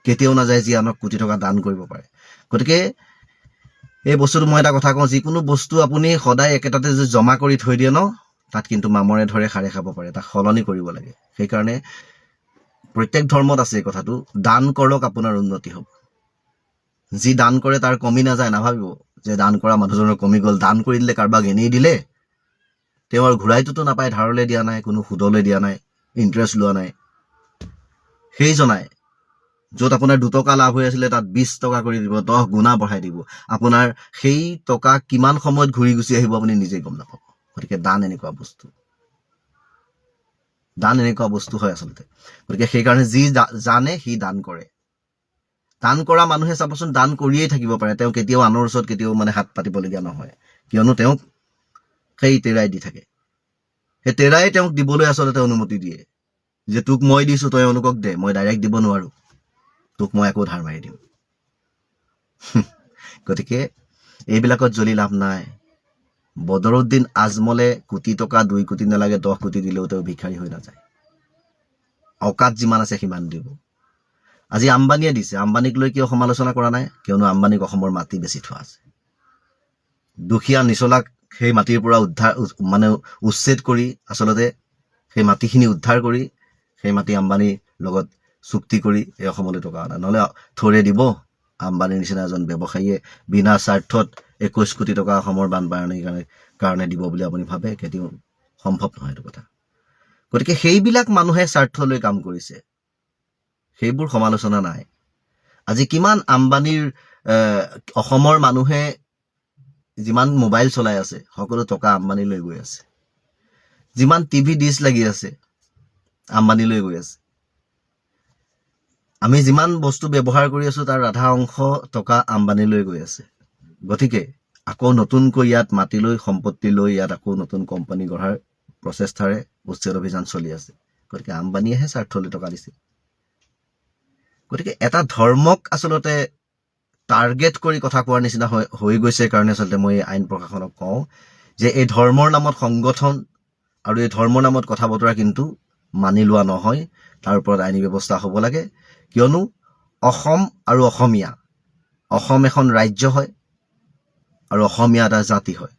কেতিয়াও নাযায় যি আনক কোটি টকা দান কৰিব পাৰে। গতিকে এই বস্তুটো মই এটা কথা কওঁ, যিকোনো বস্তু আপুনি সদায় একেটাতে যদি জমা কৰি থৈ দিয়ে ন, তাত কিন্তু মামৰে ধৰে সাৰে খাব পাৰে, তাক সলনি কৰিব লাগে। সেইকাৰণে প্ৰত্যেক ধৰ্মত আছে এই কথাটো, দান কৰক আপোনাৰ উন্নতি হ'ব। যি দান কৰে তাৰ কমি নাযায়, নাভাবিব যে দান কৰা মানুহজনৰ কমি গ'ল, দান কৰি দিলে কাৰোবাক এনেই দিলে, তেওঁ আৰু ঘূৰাইটোতো নাপায়, ধাৰলৈ দিয়া নাই, কোনো সুদলৈ দিয়া নাই, ইণ্টাৰেষ্ট লোৱা নাই। সেইজনাই য'ত আপোনাৰ 2 টকা লাভ হৈ আছিলে তাত 20 টকা কৰি দিব, 10 গুণা বঢ়াই দিব। আপোনাৰ সেই টকা কিমান সময়ত ঘূৰি গুচি আহিব আপুনি নিজেই গম নাপাব। গতিকে দান এনেকুৱা বস্তু, দান এনেকুৱা বস্তু হয় আচলতে। গতিকে সেইকাৰণে যি জানে সি দান কৰে। দান কৰা মানুহে চাবচোন দান কৰিয়েই থাকিব পাৰে, তেওঁ কেতিয়াও আনৰ ওচৰত কেতিয়াও মানে হাত পাতিবলগীয়া নহয়, কিয়নো তেওঁক সেই তেৰাই দি থাকে। সেই তেৰাই তেওঁক দিবলৈ আচলতে অনুমতি দিয়ে, যে তোক মই দিছো তই অনুকক দে, মই ডাইৰেক্ট দিব নোৱাৰো, তোক মই আকৌ ধাৰ মাৰি দিম। গতিকে এইবিলাকত জ্বলি লাভ নাই। বদৰুদ্দিন আজমলে কোটি টকা 2 কোটি নালাগে 10 কোটি দিলেও তেওঁ ভিক্ষাৰী হৈ নাযায়। অকাত যিমান আছে সিমান দিব। আজি আম্বানীয়ে দিছে, আম্বানীক লৈ কিয় সমালোচনা কৰা নাই? কিয়নো আম্বানীক অসমৰ মাটি বেছি থোৱা আছে। দুখীয়া নিচলাক সেই মাটিৰ পৰা উচ্ছেদ কৰি আচলতে সেই মাটিখিনি উদ্ধাৰ কৰি সেই মাটি আম্বানীৰ লগত চুক্তি কৰি এই অসমলৈ টকা অনা, নহ'লে থৰে দিব। আম্বানীৰ নিচিনা এজন ব্যৱসায়ীয়ে বিনা স্বাৰ্থত 21 কোটি টকা অসমৰ বানপানীৰ কাৰণে দিব বুলি আপুনি ভাবে? কেতিয়াও সম্ভৱ নহয় এইটো কথা। গতিকে সেইবিলাক মানুহে স্বাৰ্থ লৈ কাম কৰিছে, সেইবোৰ সমালোচনা নাই। আজি কিমান আম্বানীৰ অসমৰ মানুহে যিমান মোবাইল চলাই আছে সকলো টকা আম্বানীলৈ গৈ আছে, যিমান টিভি ডিছ লাগি আছে আম্বানীলৈ গৈ আছে। আমি যিমান বস্তু ব্যৱহাৰ কৰি আছো তাৰ আধা অংশ টকা আম্বানীলৈ গৈ আছে। গতিকে আকৌ নতুনকৈ ইয়াত মাটি লৈ সম্পত্তি লৈ ইয়াত আকৌ নতুন কোম্পানী গঢ়াৰ প্ৰচেষ্টাৰে উচ্ছেদ অভিযান চলি আছে। গতিকে আম্বানীয়েহে স্বাৰ্থ লৈ টকা দিছে। গতিকে এটা ধৰ্মক আচলতে টাৰ্গেট কৰি কথা কোৱাৰ নিচিনা হৈ গৈছে কাৰণে আচলতে মই আইন প্ৰশাসনক কওঁ যে এই ধৰ্মৰ নামত সংগঠন আৰু এই ধৰ্মৰ নামত কথা বতৰা কিন্তু মানি লোৱা নহয়, তাৰ ওপৰত আইনী ব্যৱস্থা হ'ব লাগে। কিয়নো অসম আৰু অসমীয়া, অসম এখন ৰাজ্য হয় আৰু অসমীয়া এটা জাতি হয়।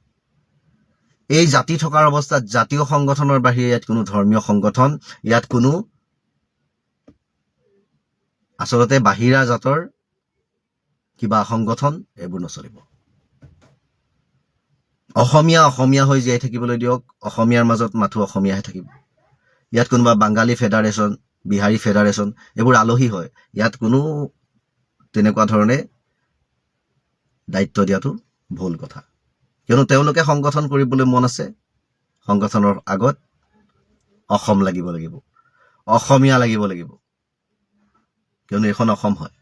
এই জাতি থকাৰ অৱস্থাত জাতীয় সংগঠনৰ বাহিৰে ইয়াত কোনো ধৰ্মীয় সংগঠন, ইয়াত কোনো আচলতে বাহিৰা জাতৰ কিবা সংগঠন এইবোৰ নচলিব। অসমীয়া অসমীয়া হৈ জীয়াই থাকিবলৈ দিয়ক, অসমীয়াৰ মাজত মাথো অসমীয়াহে থাকিব। ইয়াত কোনোবা বাঙালী ফেডাৰেশ্যন, বিহাৰী ফেডাৰেশ্যন এইবোৰ আলহী হয়, ইয়াত কোনো তেনেকুৱা ধৰণে দায়িত্ব দিয়াটো ভুল কথা। কিয়নো তেওঁলোকে সংগঠন কৰিবলৈ মন আছে, সংগঠনৰ আগত অসম লাগিব, অসমীয়া লাগিব, কিয়নো এইখন অসম হয়।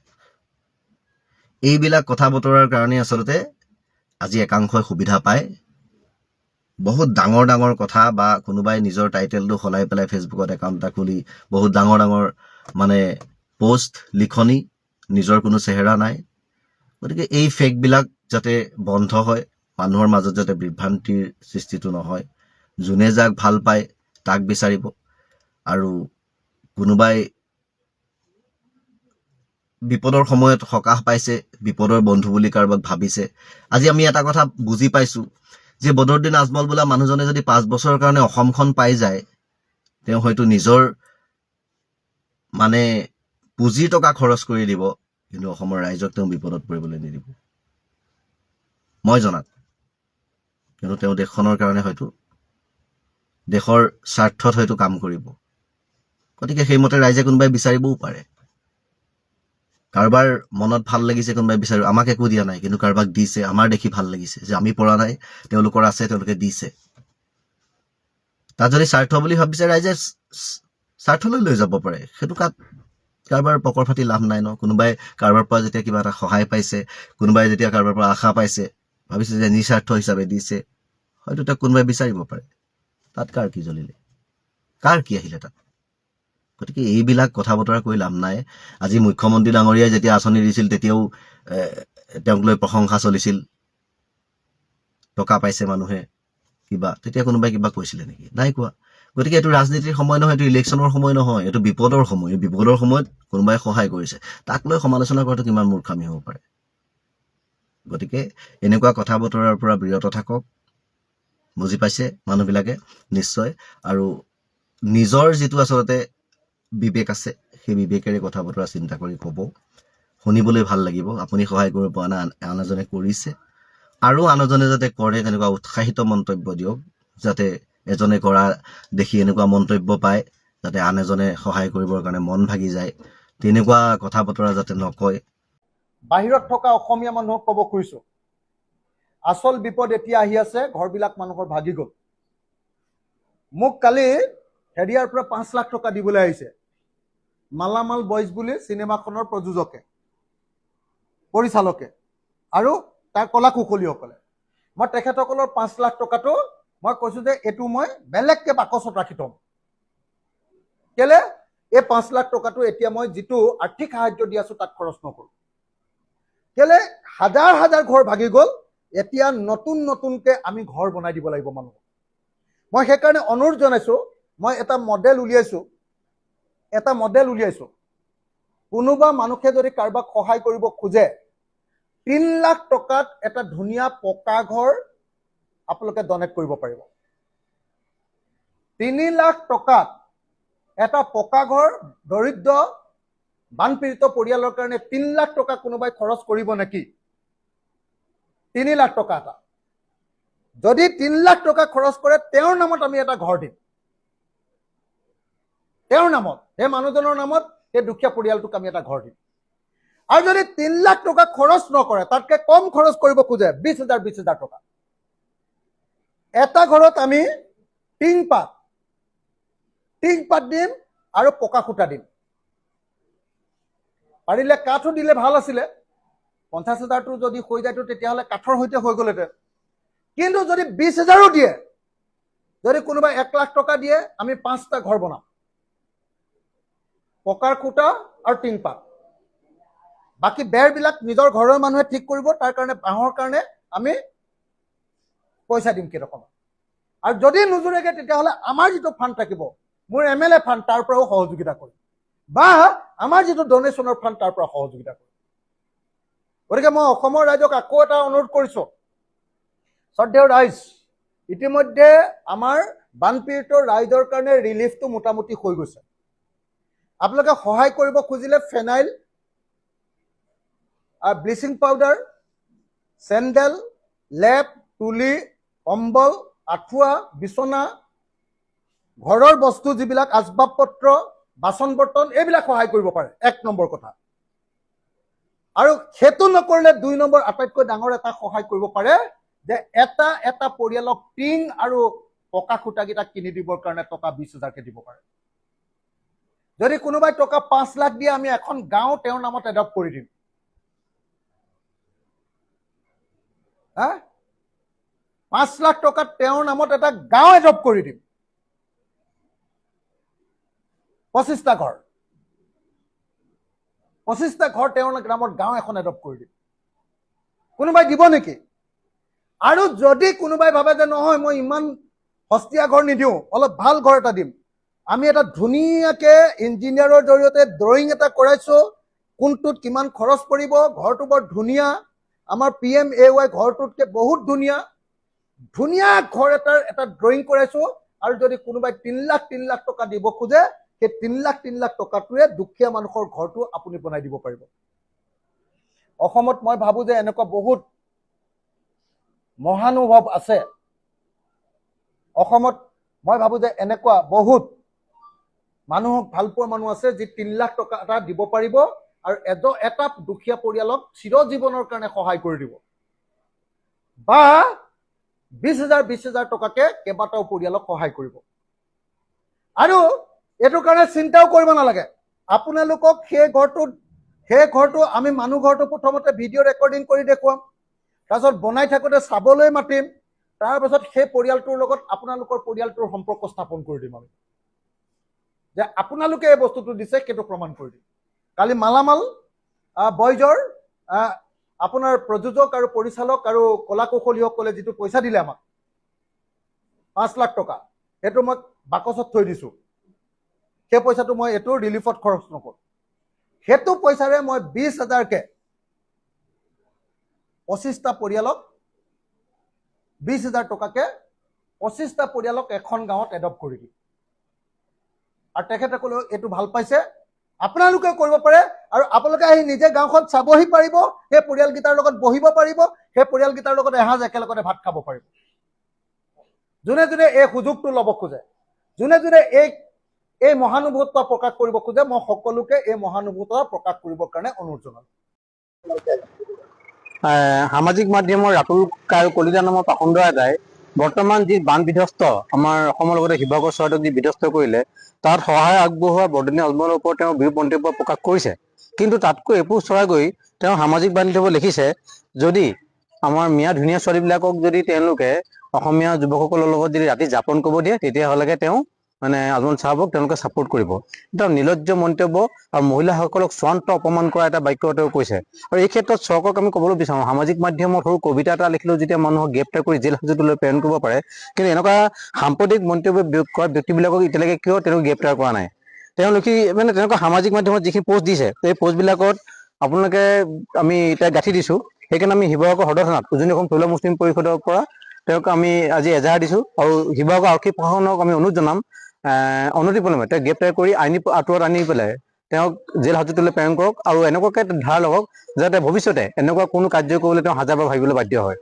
এইবিলাক কথা বতৰাৰ কাৰণে আচলতে আজি একাংশই সুবিধা পায়। বহুত ডাঙৰ ডাঙৰ কথা বা কোনোবাই নিজৰ টাইটেলটো সলাই পেলাই ফেচবুকত একাউণ্ট এটা খুলি বহুত ডাঙৰ ডাঙৰ মানে পোষ্ট লিখনি, নিজৰ কোনো চেহেৰা নাই। গতিকে এই ফেকবিলাক যাতে বন্ধ হয়, মানুহৰ মাজত যাতে বিভ্ৰান্তিৰ সৃষ্টিটো নহয়। যোনে যাক ভাল পায় তাক বিচাৰিব, আৰু কোনোবাই বিপদৰ সময়ত সকাহ পাইছে, বিপদৰ বন্ধু বুলি কাৰোবাক ভাবিছে। আজি আমি এটা কথা বুজি পাইছো যে বদৰুদ্দিন আজমল বোলা মানুহজনে যদি 5 বছৰৰ কাৰণে অসমখন পাই যায়, তেওঁ হয়তো নিজৰ মানে পুঁজিৰ টকা খৰচ কৰি দিব, কিন্তু অসমৰ ৰাইজক তেওঁ বিপদত পৰিবলৈ নিদিব মই জনাত। কিন্তু তেওঁ দেশখনৰ কাৰণে হয়তো দেশৰ স্বাৰ্থত হয়তো কাম কৰিব। গতিকে সেইমতে ৰাইজে কোনোবাই বিচাৰিবও পাৰে। কাৰোবাৰ মনত ভাল লাগিছে, কোনোবাই বিচাৰিব আমাক একো দিয়া নাই, কিন্তু কাৰোবাক দিছে, আমাৰ দেখি ভাল লাগিছে যে আমি পৰা নাই, তেওঁলোকৰ আছে, তেওঁলোকে দিছে। তাত যদি স্বাৰ্থ বুলি ভাবিছে ৰাইজে স্বাৰ্থলৈ লৈ যাব পাৰে, সেইটো কাৰোবাৰ পকৰ ফাটি লাভ নাই ন। কোনোবাই কাৰোবাৰ পৰা যেতিয়া কিবা এটা সহায় পাইছে, কোনোবাই যেতিয়া কাৰোবাৰ পৰা আশা পাইছে, ভাবিছে যে নিস্বাৰ্থ হিচাপে দিছে, হয়তো তাক কোনোবাই বিচাৰিব পাৰে। তাত কাৰ কি জ্বলিলে, কাৰ কি আহিলে তাত? গতিকে এইবিলাক কথা বতৰা কৰি লাভ নাই। আজি মুখ্যমন্ত্ৰী ডাঙৰীয়াই যেতিয়া আঁচনি দিছিল তেতিয়াও তেওঁক লৈ প্ৰশংসা চলিছিল, টকা পাইছে মানুহে কিবা, তেতিয়া কোনোবাই কিবা কৈছিলে নেকি? নাই কোৱা। গতিকে এইটো ৰাজনীতিৰ সময় নহয়, এইটো ইলেকশ্যনৰ সময় নহয়, এইটো বিপদৰ সময়। এই বিপদৰ সময়ত কোনোবাই সহায় কৰিছে, তাক লৈ সমালোচনা কৰাটো কিমান মূৰ্খামি হ'ব পাৰে। গতিকে এনেকুৱা কথা বতৰাৰ পৰা বিৰত থাকক। বুজি পাইছে মানুহবিলাকে নিশ্চয়, আৰু নিজৰ যিটো আচলতে বিবেক আছে, সেই বিবেকেৰে কথা বতৰা চিন্তা কৰি ক'ব, শুনিবলৈ ভাল লাগিব। আপুনি সহায় কৰিব পৰা নাই, আন এজনে কৰিছে, আৰু আন এজনে যাতে কৰে তেনেকুৱা উৎসাহিত মন্তব্য দিয়ক, যাতে এজনে কৰা দেখি এনেকুৱা মন্তব্য পায়, যাতে আন এজনে সহায় কৰিবৰ কাৰণে মন ভাগি যায়। তেনেকুৱা কথা বতৰা যাতে নকয়। বাহিৰত থকা অসমীয়া মানুহক ক'ব খুজিছো, আচল বিপদ এতিয়া আহি আছে, ঘৰবিলাক মানুহৰ ভাগি গ'ল। মোক কালি হেৰিয়াৰ পৰা 5 লাখ টকা দিবলৈ আহিছে, মালামাল বইজ বুলি চিনেমাখনৰ প্ৰযোজকে, পৰিচালকে আৰু তাৰ কলা কুশলীসকলে। মই তেখেতসকলৰ 5 লাখ টকাটো মই কৈছো যে এইটো মই বেলেগকে বাকচত ৰাখি থ'ম। কেলে এই 5 লাখ টকাটো এতিয়া মই যিটো আৰ্থিক সাহায্য দি আছো তাত খৰচ নকৰো। কেলে হাজাৰ হাজাৰ ঘৰ ভাগি গ'ল, এতিয়া নতুনকে আমি ঘৰ বনাই দিব লাগিব মানুহক। মই সেইকাৰণে অনুৰোধ জনাইছো, মই এটা মডেল উলিয়াইছো, কোনোবা মানুহে যদি কাৰোবাক সহায় কৰিব খোজে 3 লাখ টকাত এটা ধুনীয়া পকা ঘৰ আপোনালোকে ডনেট কৰিব পাৰিব। 3 লাখ টকাত এটা পকা ঘৰ দৰিদ্ৰ বানপীড়িত পৰিয়ালৰ কাৰণে 3 লাখ টকা কোনোবাই খৰচ কৰিব নেকি? 3 লাখ টকা এটা যদি 3 লাখ টকা খৰচ কৰে, তেওঁৰ নামত আমি এটা ঘৰ দিম। তেওঁৰ নামত, সেই মানুহজনৰ নামত সেই দুখীয়া পৰিয়ালটোক আমি এটা ঘৰ দিম। আৰু যদি 3 লাখ টকা খৰচ নকৰে, তাতকে কম খৰচ কৰিব খোজে 20,000 টকা, এটা ঘৰত আমি টিং পাত দিম আৰু পকা খুঁটা দিম। পাৰিলে কাঠো দিলে ভাল আছিলে, 50,000টো যদি হৈ যায়তো তেতিয়াহ'লে কাঠৰ সৈতে হৈ গ'লহেঁতেন। কিন্তু যদি 20,000ও দিয়ে, যদি কোনোবাই 1 লাখ টকা দিয়ে, আমি 5টা ঘৰ বনাম, পকাৰ খুঁটা আৰু টিং পাত। বাকী বেৰবিলাক নিজৰ ঘৰৰ মানুহে ঠিক কৰিব, তাৰ কাৰণে বাঁহৰ কাৰণে আমি পইচা দিম কেইটকামান। আৰু যদি নোজোৰেগে তেতিয়াহ'লে আমাৰ যিটো ফাণ্ড থাকিব, মোৰ MLA ফাণ্ড, তাৰ পৰাও সহযোগিতা কৰিম, বা আমাৰ যিটো ডনেশ্যনৰ ফাণ্ড তাৰ পৰা সহযোগিতা কৰিম। গতিকে মই অসমৰ ৰাইজক আকৌ এটা অনুৰোধ কৰিছো, শ্ৰদ্ধেয় ৰাইজ, ইতিমধ্যে আমাৰ বানপীড়িত ৰাইজৰ কাৰণে ৰিলিফটো মোটামুটি হৈ গৈছে। আপোনালোকে সহায় কৰিব খুজিলে ফেনাইল, ব্লিচিং পাউডাৰ, চেণ্ডেল, লেপ, তুলি, কম্বল, আঁঠুৱা, বিচনা, ঘৰৰ বস্তু যিবিলাক আচবাব পত্ৰ, বাচন বৰ্তন, এইবিলাক সহায় কৰিব পাৰে, 1 নম্বৰ কথা। আৰু সেইটো নকৰিলে 2 নম্বৰ আটাইতকৈ ডাঙৰ এটা সহায় কৰিব পাৰে যে এটা পৰিয়ালক টিং আৰু পকা খুঁটাকেইটা কিনি দিবৰ কাৰণে টকা 20,000কে দিব পাৰে। যদি কোনোবাই টকা 5 লাখ দিয়ে, আমি এখন গাঁও তেওঁৰ নামত এডপ্ট কৰি দিম। 5 লাখ টকাত তেওঁৰ নামত এটা গাঁও এডপ্ট কৰি দিম, 25টা ঘৰ তেওঁৰ নামত গাঁও এখন এডপ্ট কৰি দিম। কোনোবাই দিব নেকি? আৰু যদি কোনোবাই ভাবে যে নহয় মই ইমান সস্তীয়া ঘৰ নিদিওঁ, অলপ ভাল ঘৰ এটা দিম, আমি এটা ধুনীয়াকৈ ইঞ্জিনিয়াৰৰ জৰিয়তে ড্ৰয়িং এটা কৰাইছোঁ, কোনটোত কিমান খৰচ পৰিব, ঘৰটো বৰ ধুনীয়া, আমাৰ PMAY ঘৰটোতকৈ বহুত ধুনীয়া ঘৰ এটা ড্ৰয়িং কৰাইছোঁ। আৰু যদি কোনোবাই 3 লাখ টকা দিব খোজে, সেই 3 লাখ টকাটোৱে দুখীয়া মানুহৰ ঘৰটো আপুনি বনাই দিব পাৰিব। অসমত মই ভাবোঁ যে এনেকুৱা বহুত মহানুভৱ আছে। অসমত মই ভাবোঁ যে এনেকুৱা বহুত মানুহক ভালপোৱা মানুহ আছে যি 3 লাখ টকা এটা দিব পাৰিব আৰু এটা দুখীয়া পৰিয়ালক চিৰজীৱনৰ কাৰণে সহায় কৰি দিব, বা 20,000 টকাকে কেইবাটাও পৰিয়ালক সহায় কৰিব। আৰু এইটোৰ কাৰণে চিন্তাও কৰিব নালাগে। আপোনালোকক সেই ঘৰটো আমি মানুহ ঘৰটো প্ৰথমতে ভিডিঅ' ৰেকৰ্ডিং কৰি দেখুৱাম, তাৰপিছত বনাই থাকোঁতে চাবলৈ মাতিম, তাৰপাছত সেই পৰিয়ালটোৰ লগত আপোনালোকৰ পৰিয়ালটোৰ সম্পৰ্ক স্থাপন কৰি দিম আমি, যে আপোনালোকে এই বস্তুটো দিছে সেইটো প্ৰমাণ কৰি দিম। কালি মালামাল বয়জৰ আপোনাৰ প্ৰযোজক আৰু পৰিচালক আৰু কলা কৌশলীসকলে যিটো পইচা দিলে আমাক 5 লাখ টকা, সেইটো মই বাকচত থৈ দিছোঁ। সেই পইচাটো মই এইটো ৰিলিফত খৰচ নকৰোঁ। সেইটো পইচাৰে মই 20,000কে 25টা পৰিয়ালক 20,000 টকাকে 25টা পৰিয়ালক এখন গাঁৱত এডপ্ট কৰি দিম। আৰু তেখেতসকলেও এইটো ভাল পাইছে। আপোনালোকে কৰিব পাৰে আৰু আপোনালোকে আহি নিজে গাঁওখন চাবহি পাৰিব, সেই পৰিয়ালকেইটাৰ লগত বহিব পাৰিব, সেই পৰিয়ালকেইটাৰ লগত এসাঁজ একেলগতে ভাত খাব পাৰিব। যোনে যোনে এই সুযোগটো ল'ব খোজে, যোনে যোনে এই মহানুভৱত্ব প্ৰকাশ কৰিব খোজে, মই সকলোকে এই মহানুভৱত্ব প্ৰকাশ কৰিবৰ কাৰণে অনুৰোধ জনালোঁ। সামাজিক মাধ্যমৰ ৰাতুল কলিতা নামৰ পাখণ্ডৰ এটাই বৰ্তমান যি বান বিধ্বস্ত আমাৰ অসমৰ লগতে শিৱসাগৰ চৰাইদেউক যি বিধ্বস্ত কৰিলে, তাত সহায় আগবঢ়োৱা বৰদনী আজমলৰ ওপৰত তেওঁ বিৰূপ মন্তব্য প্ৰকাশ কৰিছে। কিন্তু তাতকৈ এপোচ চৰাইগৈ তেওঁ সামাজিক মাধ্যমত লিখিছে, যদি আমাৰ মিয়া ধুনীয়া ছোৱালীবিলাকক যদি তেওঁলোকে অসমীয়া যুৱকসকলৰ লগত যদি ৰাতি যাপন কৰিব দিয়ে, তেতিয়াহ'লে তেওঁ আজমল চাহাবক তেওঁলোকে ছাপোৰ্ট কৰিব। এটা নিৰ্লজ্জ মন্তব্য আৰু মহিলাসকলক চূড়ান্ত অপমান কৰা এটা বাক্য তেওঁ কৈছে। আৰু এই ক্ষেত্ৰত চৰকাৰক আমি ক'বলৈ বিচাৰোঁ, সামাজিক মাধ্যমত সৰু কবিতা এটা লিখিলেও যেতিয়া মানুহক গ্ৰেপ্তাৰ কৰি জেল হাজতলৈ প্ৰেৰণ কৰিব পাৰে, কিন্তু এনেকুৱা সাম্প্ৰতিক মন্তব্য কৰা ব্যক্তিবিলাকক এতিয়ালৈকে কিয় তেওঁলোকে গ্ৰেপ্তাৰ কৰা নাই? তেওঁলোকে তেনেকুৱা সামাজিক মাধ্যমত যিখিনি পোষ্ট দিছে, সেই পোষ্টবিলাকত আপোনালোকে আমি এতিয়া গাঁঠি দিছোঁ। সেইকাৰণে আমি শিৱসাগৰ সদৰ থানাত উজনি অসম তৈল মুছলিম পৰিষদৰ পৰা তেওঁক আমি আজি এজাহাৰ দিছোঁ। আৰু শিৱসাগৰ আৰক্ষী প্ৰশাসনক আমি অনুৰোধ জনাম, অনতিপলমে তেওঁক গ্ৰেপ্তাৰ কৰি আইনী আঁতৰত আনি পেলাই তেওঁক জেল হাজতলৈ প্ৰেৰণ কৰক আৰু এনেকুৱাকৈ ধাৰা লগাওক যাতে ভৱিষ্যতে এনেকুৱা কোনো কাৰ্য কৰিবলৈ তেওঁ হাজাৰ বাৰ ভাবিবলৈ বাধ্য হয়।